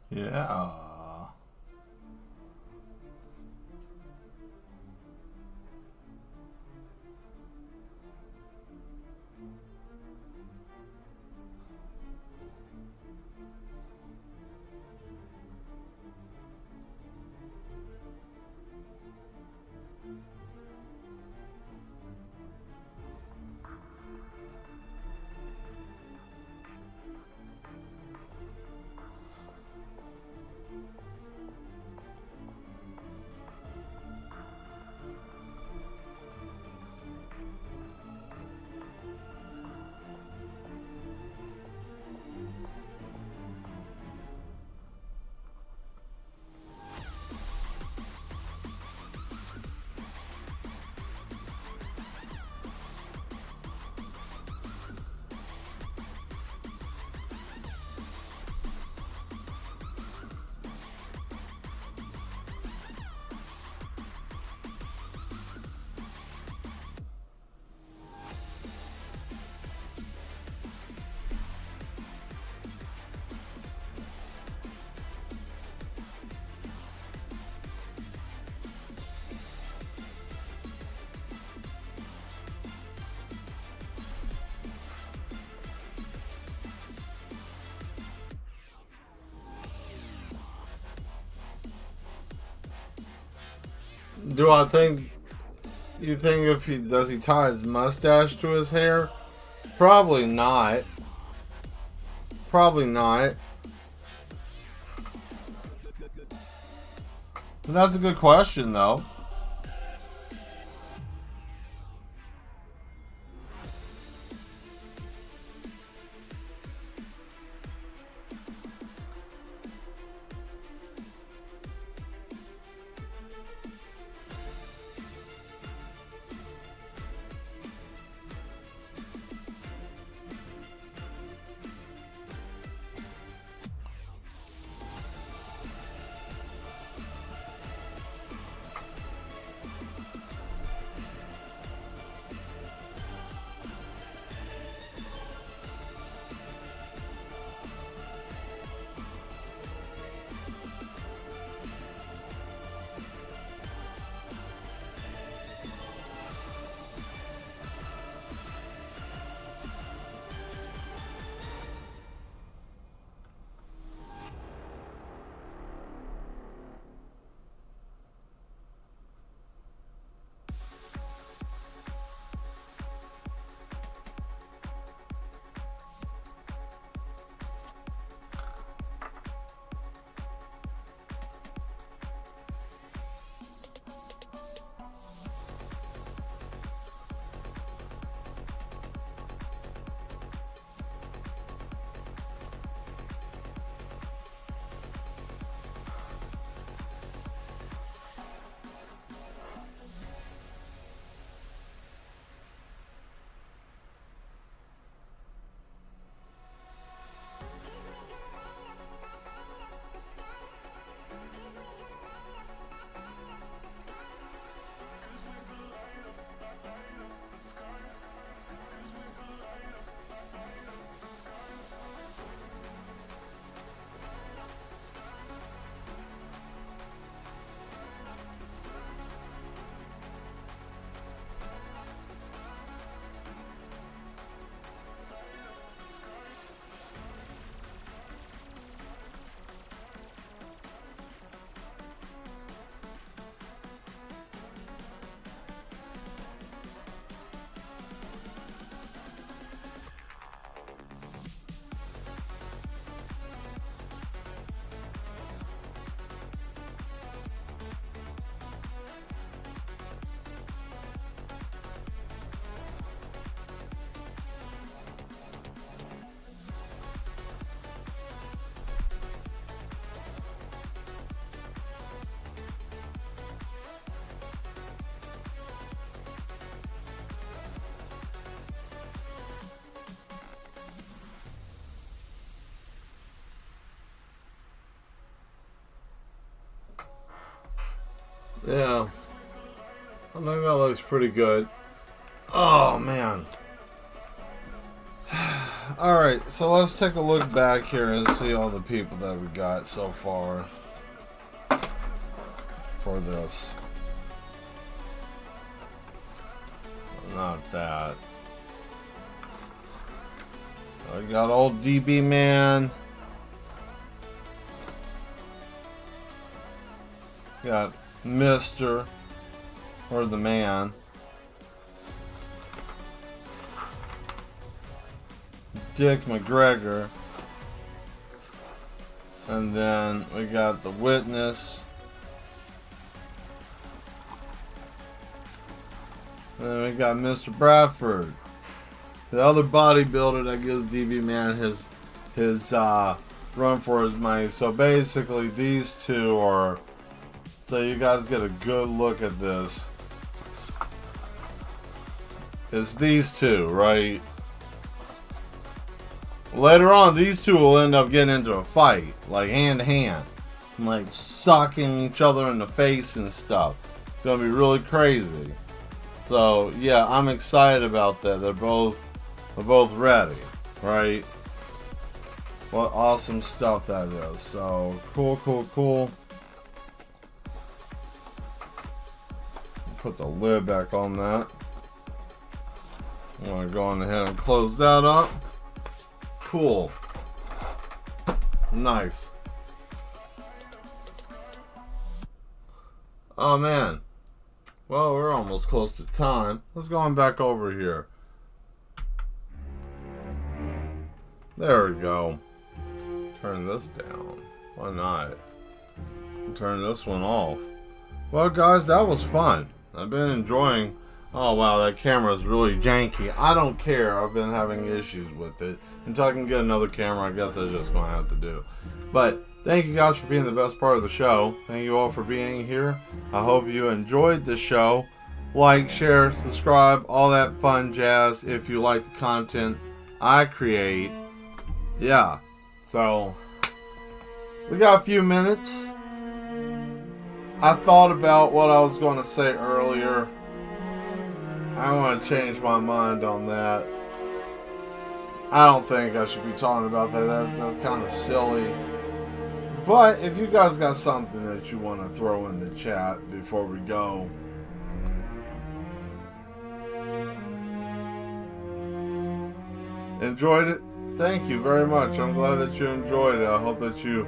Yeah. Do I think? You think if he tie his mustache to his hair? Probably not. Probably not. But that's a good question, though. Yeah. I think that looks pretty good. Oh, man. Alright, so let's take a look back here and see all the people that we got so far for this. Not that. I got old DB Man. Got Mr. or the Man. Dick McGregor. And then we got the Witness. And then we got Mr. Bradford. The other bodybuilder that gives DB Man his run for his money. So basically these two are, so you guys get a good look at this. It's these two, right? Later on, these two will end up getting into a fight, like hand to hand, like sucking each other in the face and stuff. It's gonna be really crazy. So yeah, I'm excited about that. They're both ready, right? What awesome stuff that is. So cool. Put the lid back on that. I'm gonna go on ahead and close that up. Cool. Nice. Oh man. Well, we're almost close to time. Let's go on back over here. There we go. Turn this down. Why not? Turn this one off. Well, guys, that was fun. I've been enjoying. Oh, wow, that camera is really janky. I don't care. I've been having issues with it. Until I can get another camera, I guess that's just going to have to do. But thank you guys for being the best part of the show. Thank you all for being here. I hope you enjoyed the show. Like, share, subscribe, all that fun jazz if you like the content I create. Yeah. So, we got a few minutes. I thought about what I was going to say earlier. I want to change my mind on that. I don't think I should be talking about that. That's kind of silly. But if you guys got something that you want to throw in the chat before we go. Enjoyed it? Thank you very much. I'm glad that you enjoyed it. I hope that you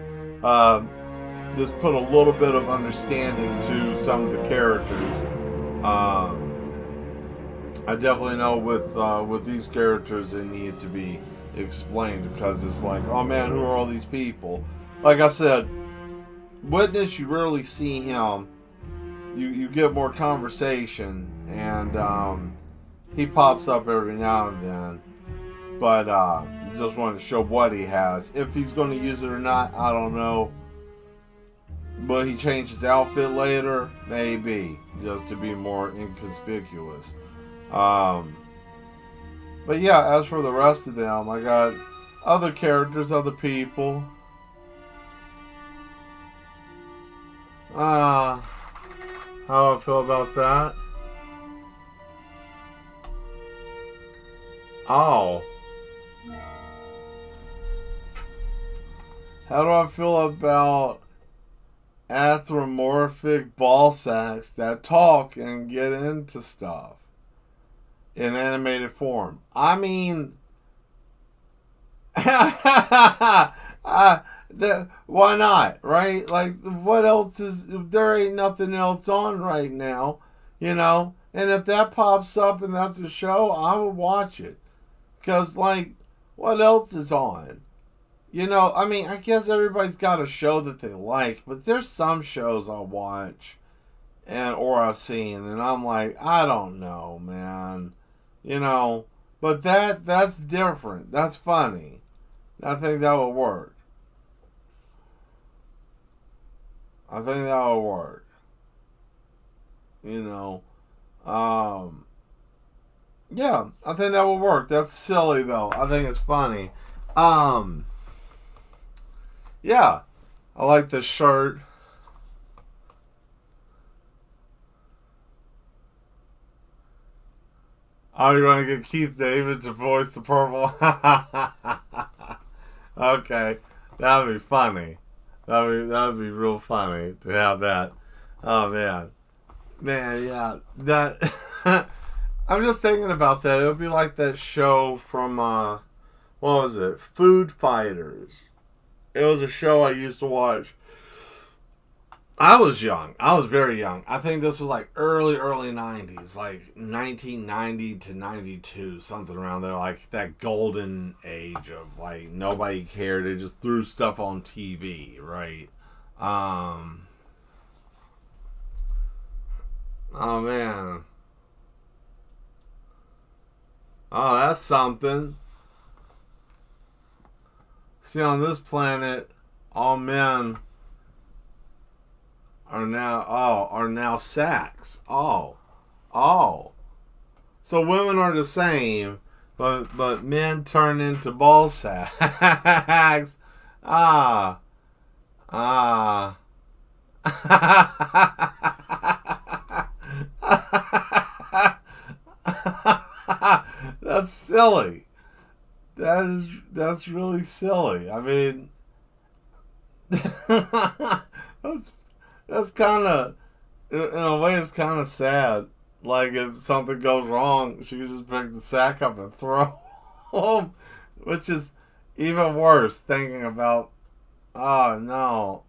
just put a little bit of understanding to some of the characters. I definitely know with these characters they need to be explained, because it's like, oh man, who are all these people? Like I said, Witness, you rarely see him. You get more conversation, and he pops up every now and then. But just wanted to show what he has. If he's going to use it or not, I don't know. But he changed his outfit later, maybe, just to be more inconspicuous. But yeah, as for the rest of them, I got other characters, other people. How do I feel about that? Oh. How do I feel about anthropomorphic ball sacks that talk and get into stuff in animated form? I mean, why not, right? Like, what else is, there ain't nothing else on right now, you know? And if that pops up and that's a show, I would watch it. Because, like, what else is on? You know, I mean, I guess everybody's got a show that they like, but there's some shows I watch or I've seen, and I'm like, I don't know, man. You know, but that's different. That's funny. I think that would work. I think that would work. You know, yeah, I think that would work. That's silly though. I think it's funny. Yeah, I like this shirt. Are you going to get Keith David to voice the purple? Okay, that would be funny. That would be real funny to have that. Oh man, yeah, that. I'm just thinking about that. It would be like that show from what was it? Food Fighters. It was a show I used to watch. I was young. I was very young. I think this was like early 90s, like 1990 to 92, something around there, like that golden age of like nobody cared. They just threw stuff on TV, right? Oh man. Oh, that's something. See, on this planet, all men are now sacks. Oh. So women are the same, but men turn into ball sacks. That's silly. That's really silly. I mean, that's kind of, in a way, it's kind of sad. Like, if something goes wrong, she could just pick the sack up and throw them, which is even worse. Thinking about, oh no,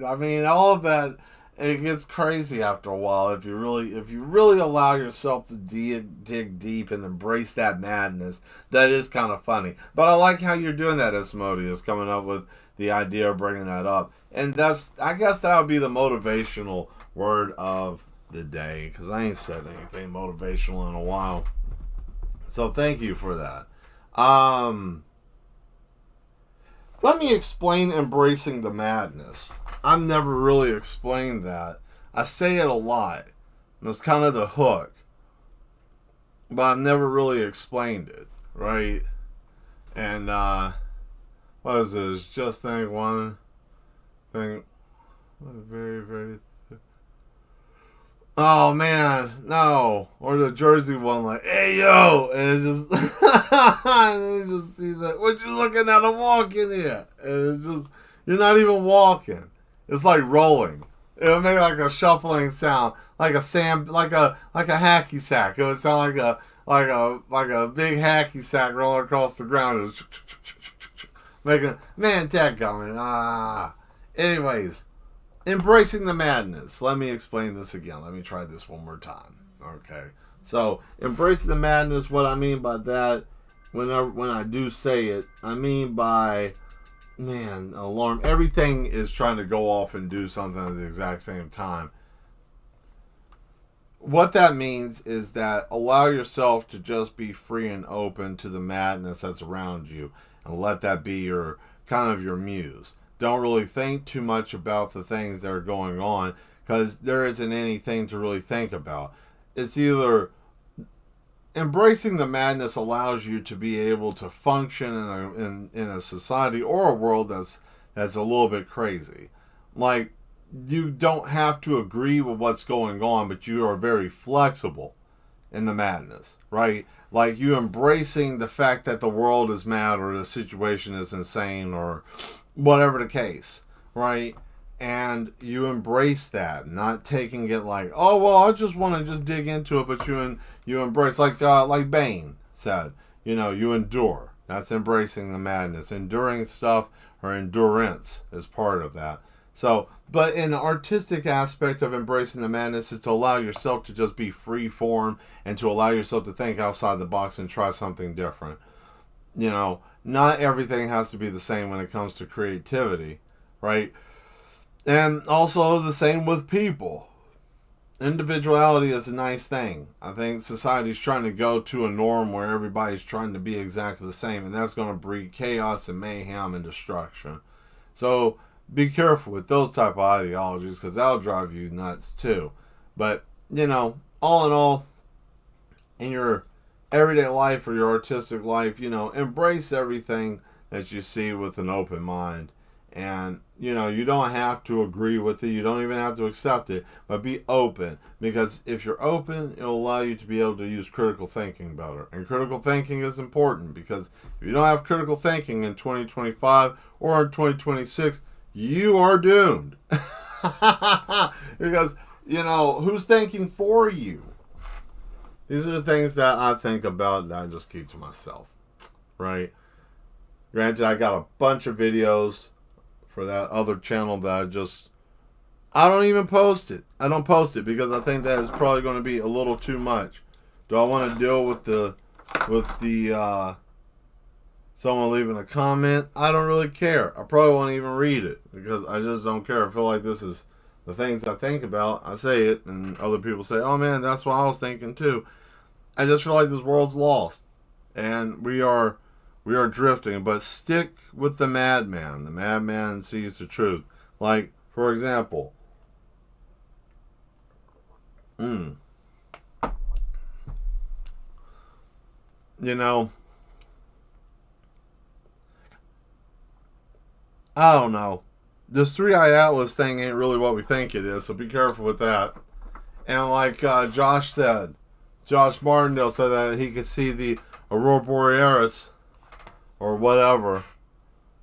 I mean, all of that, it gets crazy after a while if you really allow yourself to dig deep and embrace that madness. That is kind of funny. But I like how you're doing that, Asmodeus, coming up with the idea of bringing that up. And I guess that would be the motivational word of the day, because I ain't said anything motivational in a while. So thank you for that. Let me explain embracing the madness. I've never really explained that. I say it a lot. And it's kind of the hook. But I've never really explained it, right? And, what is this? Just think one thing. Very, very... Oh, man. No. Or the Jersey one, like, hey, yo! And it's just... and you just see that. What you looking at? I'm walking here. And it's just... You're not even walking. It's like rolling. It would make like a shuffling sound, like a hacky sack. It would sound like a big hacky sack rolling across the ground, making man tag coming. Anyways, embracing the madness. Let me explain this again. Let me try this one more time. Okay. So embracing the madness. What I mean by that, when I do say it, I mean by alarm. Everything is trying to go off and do something at the exact same time. What that means is that allow yourself to just be free and open to the madness that's around you, and let that be your kind of your muse. Don't really think too much about the things that are going on, because there isn't anything to really think about. It's either embracing the madness allows you to be able to function in a society or a world that's a little bit crazy. Like, you don't have to agree with what's going on, but you are very flexible in the madness, right? Like, you embracing the fact that the world is mad or the situation is insane or whatever the case, right? And you embrace that, not taking it like, oh, well, I just want to just dig into it, but you embrace, like Bane said, you endure. That's embracing the madness. Enduring stuff, or endurance, is part of that. So, but in the artistic aspect of embracing the madness is to allow yourself to just be free form and to allow yourself to think outside the box and try something different. Not everything has to be the same when it comes to creativity, right? And also the same with people. Individuality is a nice thing. I think society's trying to go to a norm where everybody's trying to be exactly the same, and that's going to breed chaos and mayhem and destruction. So be careful with those type of ideologies, because that'll drive you nuts too. But, all in all, in your everyday life or your artistic life, embrace everything that you see with an open mind. And, you don't have to agree with it. You don't even have to accept it. But be open. Because if you're open, it'll allow you to be able to use critical thinking better. And critical thinking is important. Because if you don't have critical thinking in 2025 or in 2026, you are doomed. Because, who's thinking for you? These are the things that I think about that I just keep to myself. Right? Granted, I got a bunch of videos for that other channel that I don't even post it. I don't post it because I think that is probably going to be a little too much. Do I want to deal with the someone leaving a comment? I don't really care. I probably won't even read it because I just don't care. I feel like this is the things I think about. I say it and other people say, oh man, that's what I was thinking too. I just feel like this world's lost and we are drifting, but stick with the madman. The madman sees the truth. Like, for example, I don't know. This 3-eye atlas thing ain't really what we think it is, so be careful with that. And like Josh Martindale said that he could see the Aurora Borealis or whatever,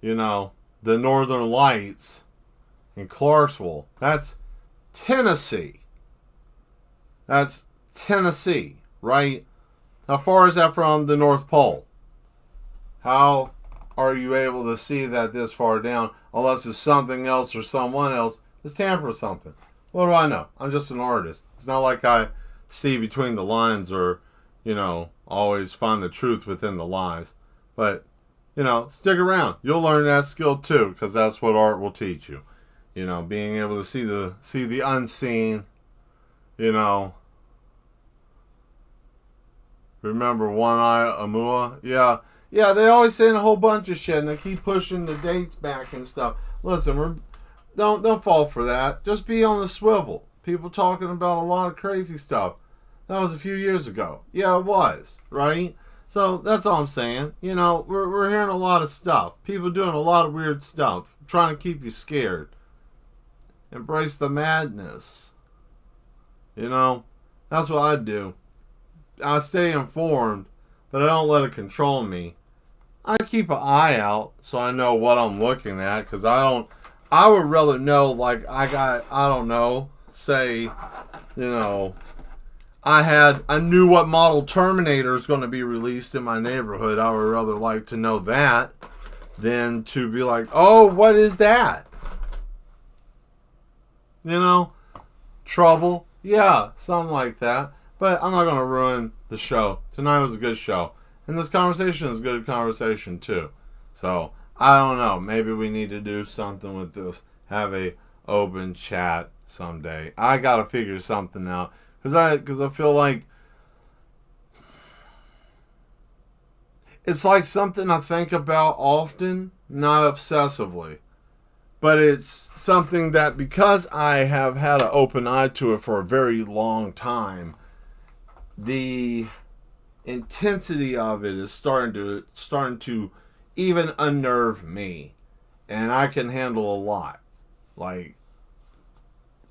the Northern Lights in Clarksville. That's Tennessee. That's Tennessee, right? How far is that from the North Pole? How are you able to see that this far down unless it's something else or someone else is tampering something? What do I know? I'm just an artist. It's not like I see between the lines or, always find the truth within the lies. But, stick around. You'll learn that skill too, because that's what art will teach you. Being able to see the unseen, Remember One Eye Moooore? Yeah. Yeah, they always saying a whole bunch of shit and they keep pushing the dates back and stuff. Listen, don't fall for that. Just be on the swivel. People talking about a lot of crazy stuff. That was a few years ago. Yeah, it was, right? So that's all I'm saying. We're hearing a lot of stuff. People doing a lot of weird stuff, trying to keep you scared. Embrace the madness. That's what I do. I stay informed, but I don't let it control me. I keep an eye out so I know what I'm looking at, because I would rather know, like, say, I knew what model Terminator is going to be released in my neighborhood. I would rather like to know that than to be like, oh, what is that? Trouble. Yeah, something like that. But I'm not going to ruin the show. Tonight was a good show. And this conversation is a good conversation too. So, I don't know. Maybe we need to do something with this. Have a open chat someday. I got to figure something out. Because I feel like it's like something I think about often, not obsessively. But it's something that, because I have had an open eye to it for a very long time, the intensity of it is starting to even unnerve me, and I can handle a lot. Like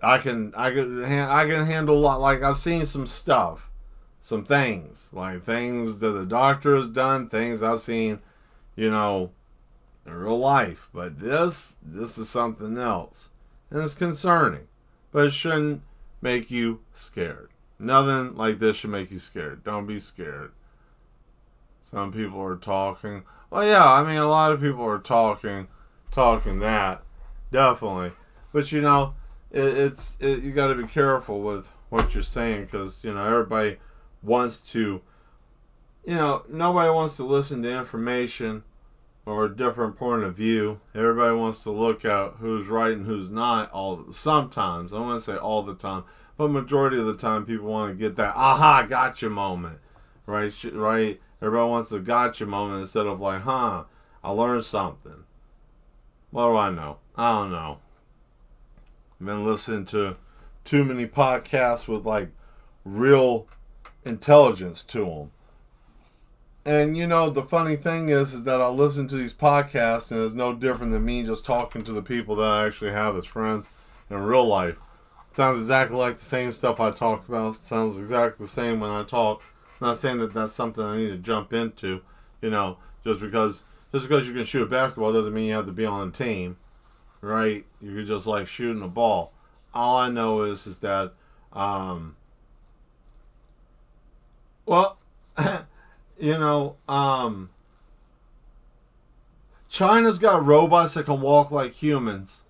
I can handle a lot. Like, I've seen some stuff, some things, like things that the doctor has done, things I've seen, in real life. But this is something else, and it's concerning. But it shouldn't make you scared. Nothing like this should make you scared. Don't be scared. Some people are talking. Well, yeah, I mean, a lot of people are talking that, definitely. But you got to be careful with what you're saying, because everybody wants to, nobody wants to listen to information or a different point of view. Everybody wants to look at who's right and who's not. Sometimes, I wouldn't say all the time, but majority of the time, people want to get that aha gotcha moment, right? Right. Everybody wants a gotcha moment instead of like, I learned something. What do I know? I don't know. I've been listening to too many podcasts with like real intelligence to them. And the funny thing is that I listen to these podcasts and it's no different than me just talking to the people that I actually have as friends in real life. It sounds exactly like the same stuff I talk about. It sounds exactly the same when I talk. I'm not saying that that's something I need to jump into, just because you can shoot a basketball doesn't mean you have to be on a team, right? You're just like shooting a ball. All I know is that, China's got robots that can walk like humans.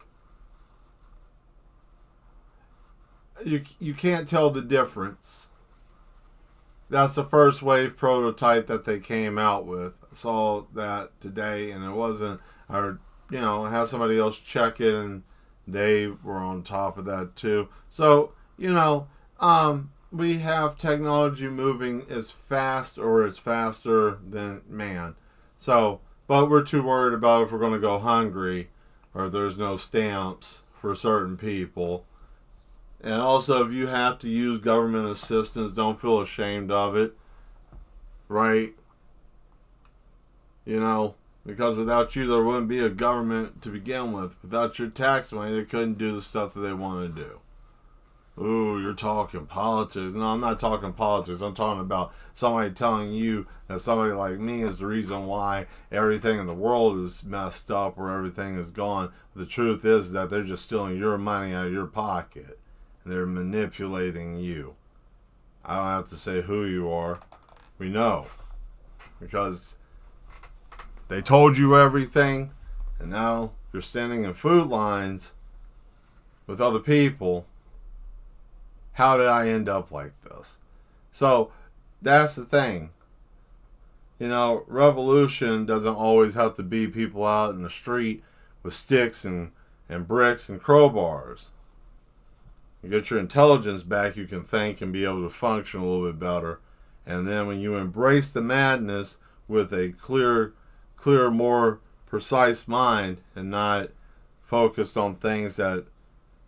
You can't tell the difference. That's the first wave prototype that they came out with. I saw that today, and it wasn't, I had somebody else check it, and they were on top of that too. So, we have technology moving as fast or as faster than man. So, but we're too worried about if we're going to go hungry or if there's no stamps for certain people. And also, if you have to use government assistance, don't feel ashamed of it. Right? Because without you, there wouldn't be a government to begin with. Without your tax money, they couldn't do the stuff that they want to do. Ooh, you're talking politics. No, I'm not talking politics. I'm talking about somebody telling you that somebody like me is the reason why everything in the world is messed up or everything is gone. The truth is that they're just stealing your money out of your pocket. They're manipulating you. I don't have to say who you are. We know. Because they told you everything, and now you're standing in food lines with other people how did I end up like this? So that's the thing. You know, revolution doesn't always have to be people out in the street with sticks and bricks and crowbars. You get your intelligence back, you can think and be able to function a little bit better. And then when you embrace the madness with a clear, more precise mind and not focused on things that,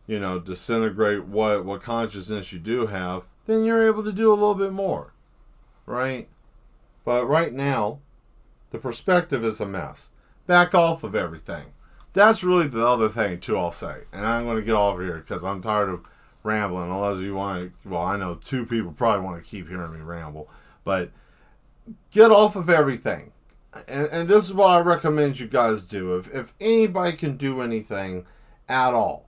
you know, disintegrate what consciousness you do have, then you're able to do a little bit more, right? But right now, the perspective is a mess. Back off of everything. That's really the other thing, too, I'll say. And I'm going to get off here because I'm tired of rambling. Unless you want to, well, I know 2 people probably want to keep hearing me ramble. But get off of everything. And this is what I recommend you guys do. If anybody can do anything at all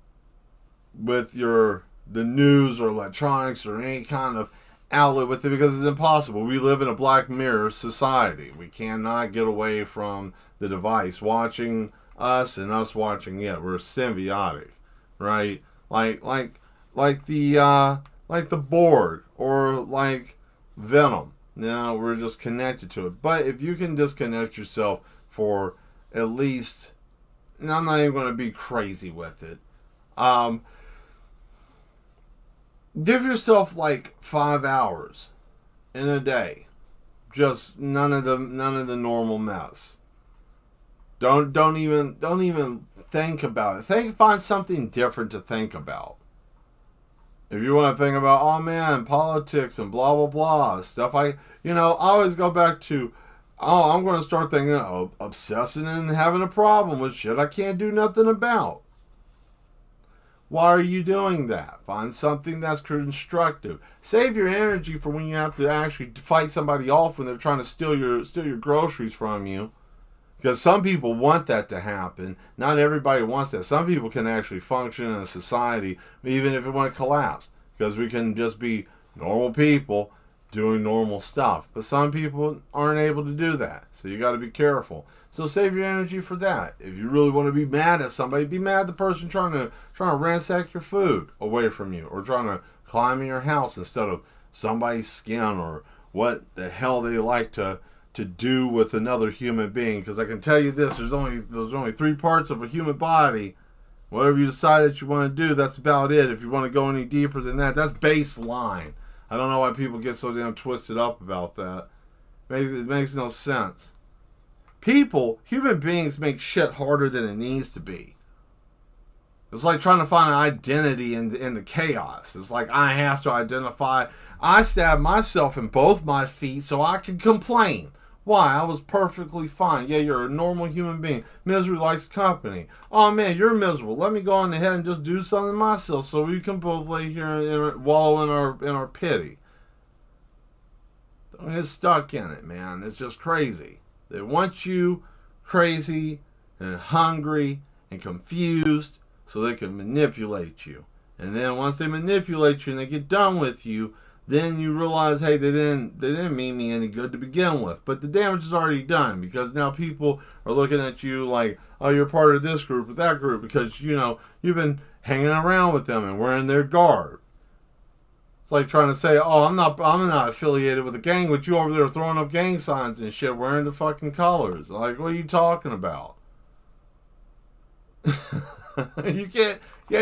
with the news or electronics or any kind of outlet with it, because it's impossible. We live in a Black Mirror society. We cannot get away from the device watching us and us watching it. We're symbiotic, right? Like the Borg or like Venom. Now we're just connected to it. But if you can disconnect yourself for at least, now I'm not even going to be crazy with it. Give yourself like 5 hours in a day. Just none of the normal mess. Don't even think about it. Find something different to think about. If you want to think about, oh man, politics and blah blah blah stuff, I always go back to, oh, I'm going to start thinking of obsessing and having a problem with shit I can't do nothing about. Why are you doing that? Find something that's constructive. Save your energy for when you have to actually fight somebody off when they're trying to steal your groceries from you. Because some people want that to happen. Not everybody wants that. Some people can actually function in a society even if it won't collapse. Because we can just be normal people doing normal stuff. But some people aren't able to do that. So you got to be careful. So save your energy for that. If you really want to be mad at somebody, be mad at the person trying to ransack your food away from you, or trying to climb in your house instead of somebody's skin, or what the hell they like to do with another human being. Because I can tell you this: there's only 3 parts of a human body. Whatever you decide that you want to do, that's about it. If you want to go any deeper than that, that's baseline. I don't know why people get so damn twisted up about that. It makes no sense. Human beings make shit harder than it needs to be. It's like trying to find an identity in the chaos. It's like I have to identify. I stabbed myself in both my feet so I could complain. Why? I was perfectly fine. Yeah, you're a normal human being. Misery likes company. Oh man, you're miserable. Let me go on ahead and just do something myself so we can both lay here and wallow in our pity. Don't get stuck in it, man. It's just crazy. They want you crazy and hungry and confused so they can manipulate you. And then once they manipulate you and they get done with you, then you realize, hey, they didn't mean me any good to begin with. But the damage is already done, because now people are looking at you like, oh, you're part of this group or that group, because you've been hanging around with them and wearing their garb. It's like trying to say, oh, I'm not affiliated with a gang, but you over there throwing up gang signs and shit, wearing the fucking colors. Like, what are you talking about? You can't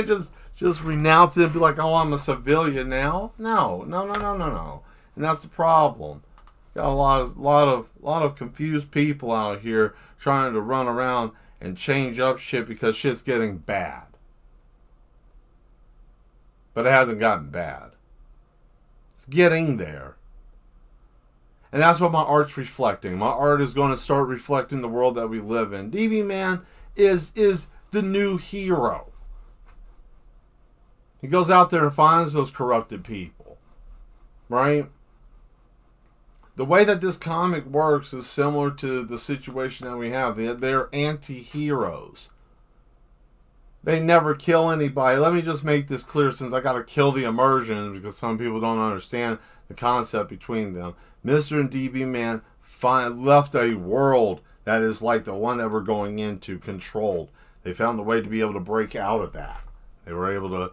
just renounce it and be like, oh, I'm a civilian now. No. And that's the problem. Got a lot of confused people out here trying to run around and change up shit because shit's getting bad. But it hasn't gotten bad. It's getting there. And that's what my art's reflecting. My art is going to start reflecting the world that we live in. DB Man is the new hero. He goes out there and finds those corrupted people. Right? The way that this comic works is similar to the situation that we have. They're anti-heroes. They never kill anybody. Let me just make this clear, since I got to kill the immersion, because some people don't understand the concept between them. Mr. and DB Man left a world that is like the one that we're going into, controlled. They found a way to be able to break out of that. They were able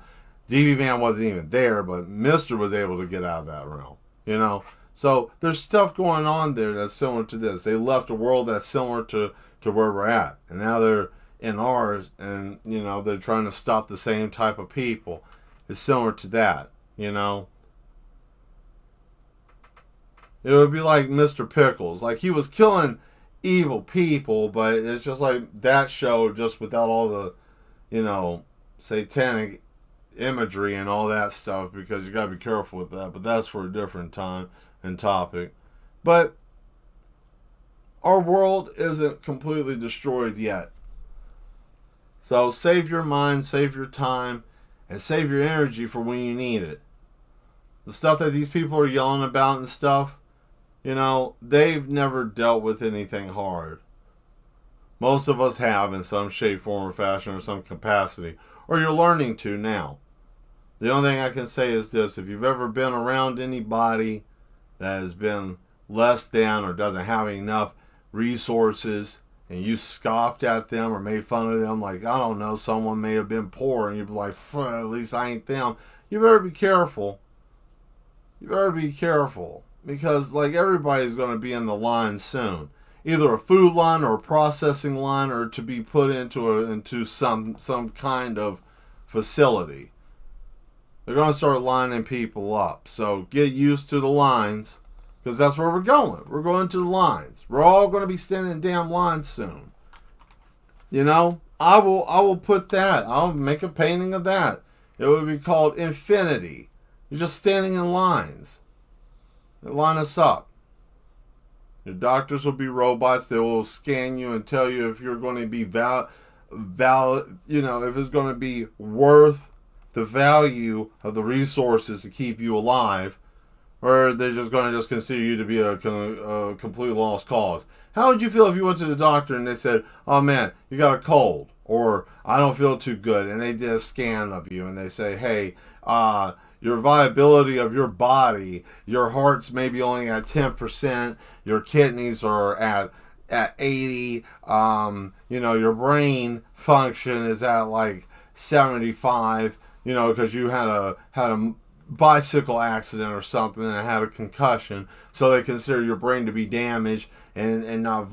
DB Man wasn't even there, but Mr. was able to get out of that realm, you know. So there's stuff going on there that's similar to this. They left a world that's similar to where we're at, and now they're in ours, and you know they're trying to stop the same type of people. It's similar to that, you know. It would be like Mr. Pickles, like he was killing evil people, but it's just like that show, just without all the, you know, satanic imagery and all that stuff, because you gotta be careful with that. But that's for a different time and topic. But our world isn't completely destroyed yet. So save your mind, save your time, and save your energy for when you need it. The stuff that these people are yelling about and stuff, you know, they've never dealt with anything hard. Most of us have in some shape, form, or fashion, or some capacity. Or you're learning to now. The only thing I can say is this: if you've ever been around anybody that has been less than or doesn't have enough resources, and you scoffed at them or made fun of them, like, I don't know, someone may have been poor, and you'd be like, at least I ain't them. You better be careful. You better be careful. Because, like, everybody's going to be in the line soon. Either a food line or a processing line, or to be put into some kind of facility. They're going to start lining people up. So get used to the lines, because that's where we're going. We're going to the lines. We're all going to be standing in damn lines soon. You know, I will put that. I'll make a painting of that. It would be called Infinity. You're just standing in lines. They line us up. Your doctors will be robots. They will scan you and tell you if you're going to be valid, you know, if it's going to be worth the value of the resources to keep you alive, or they're just going to just consider you to be a complete lost cause. How would you feel if you went to the doctor and they said, oh man, you got a cold, or I don't feel too good, and they did a scan of you and they say, hey, your viability of your body, your heart's maybe only at 10%, your kidneys are at 80, you know, your brain function is at like 75, you know, because you had a bicycle accident or something and had a concussion, so they consider your brain to be damaged and not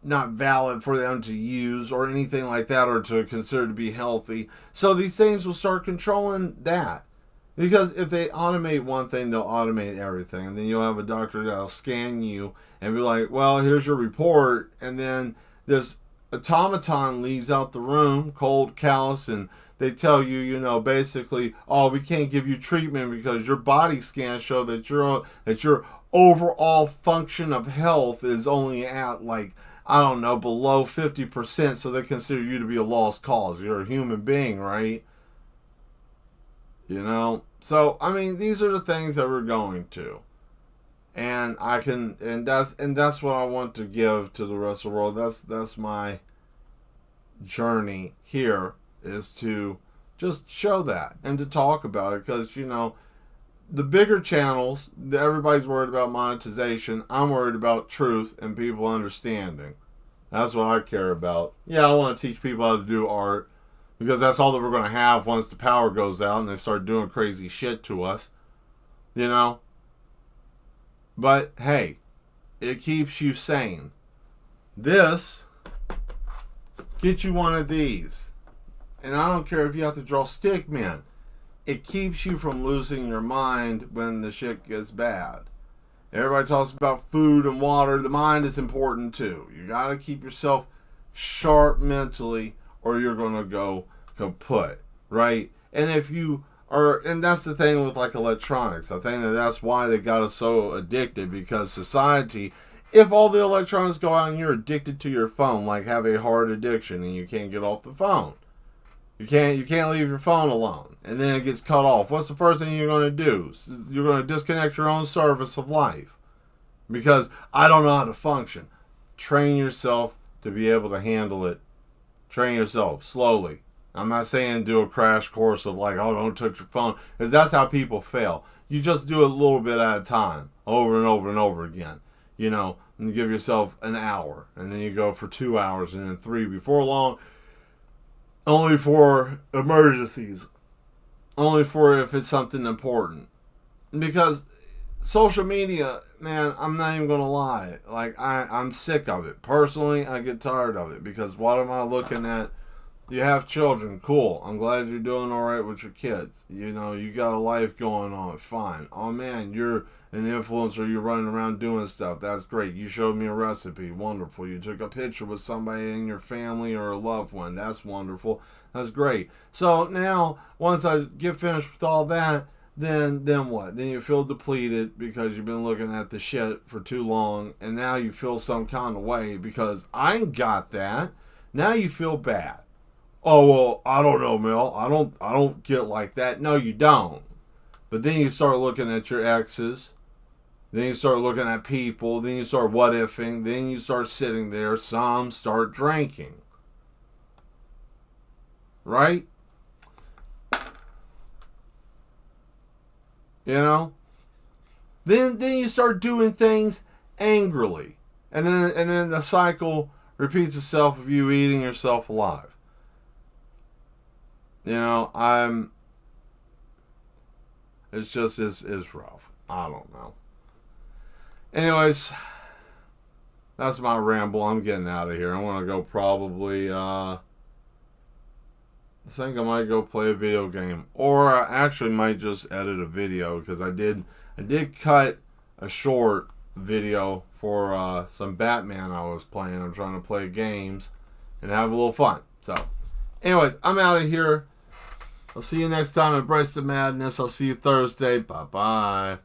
not valid for them to use or anything like that, or to consider to be healthy. So these things will start controlling that, because if they automate one thing, they'll automate everything, and then you'll have a doctor that'll scan you and be like, well, here's your report, and then this automaton leaves out the room cold, callous, and they tell you, you know, basically, oh, we can't give you treatment because your body scans show that your overall function of health is only at, like, I don't know, below 50%, so they consider you to be a lost cause. You're a human being, right? You know? So, I mean, these are the things that we're going to. And that's what I want to give to the rest of the world. That's my journey here, is to just show that and to talk about it, because, you know, the bigger channels, everybody's worried about monetization. I'm worried about truth and people understanding. That's what I care about. Yeah, I want to teach people how to do art, because that's all that we're going to have once the power goes out and they start doing crazy shit to us. You know? But, hey, it keeps you sane. This, get you one of these. And I don't care if you have to draw stick men. It keeps you from losing your mind when the shit gets bad. Everybody talks about food and water. The mind is important too. You got to keep yourself sharp mentally, or you're going to go kaput, right? And if you are, and that's the thing with like electronics. I think that's why they got us so addicted, because society, if all the electronics go out and you're addicted to your phone, like have a hard addiction and you can't get off the phone. You can't leave your phone alone, and then it gets cut off. What's the first thing you're going to do? You're going to disconnect your own service of life, because I don't know how to function. Train yourself to be able to handle it. Train yourself slowly. I'm not saying do a crash course of like, oh, don't touch your phone, because that's how people fail. You just do it a little bit at a time, over and over and over again. You know, and you give yourself an hour, and then you go for 2 hours, and then 3. Before long, only for emergencies, only for if it's something important. Because social media, man, I'm not even gonna lie. Like I'm sick of it. Personally, I get tired of it because what am I looking at? You have children, cool. I'm glad you're doing all right with your kids. You know, you got a life going on, fine. Oh man, you're an influencer. You're running around doing stuff. That's great. You showed me a recipe, wonderful. You took a picture with somebody in your family or a loved one. That's wonderful. That's great. So now, once I get finished with all that, then what? Then you feel depleted because you've been looking at the shit for too long, and now you feel some kind of way because I ain't got that. Now you feel bad. Oh well, I don't know, Mel. I don't get like that. No, you don't. But then you start looking at your exes. Then you start looking at people. Then you start what ifing. Then you start sitting there. Some start drinking. Right? You know? Then you start doing things angrily. And then the cycle repeats itself of you eating yourself alive. You know, it's just, it's rough. I don't know. Anyways, that's my ramble. I'm getting out of here. I want to go probably, I think I might go play a video game. Or I actually might just edit a video because I did cut a short video for some Batman I was playing. I'm trying to play games and have a little fun. So, anyways, I'm out of here. I'll see you next time at Embrace the Madness. I'll see you Thursday. Bye-bye.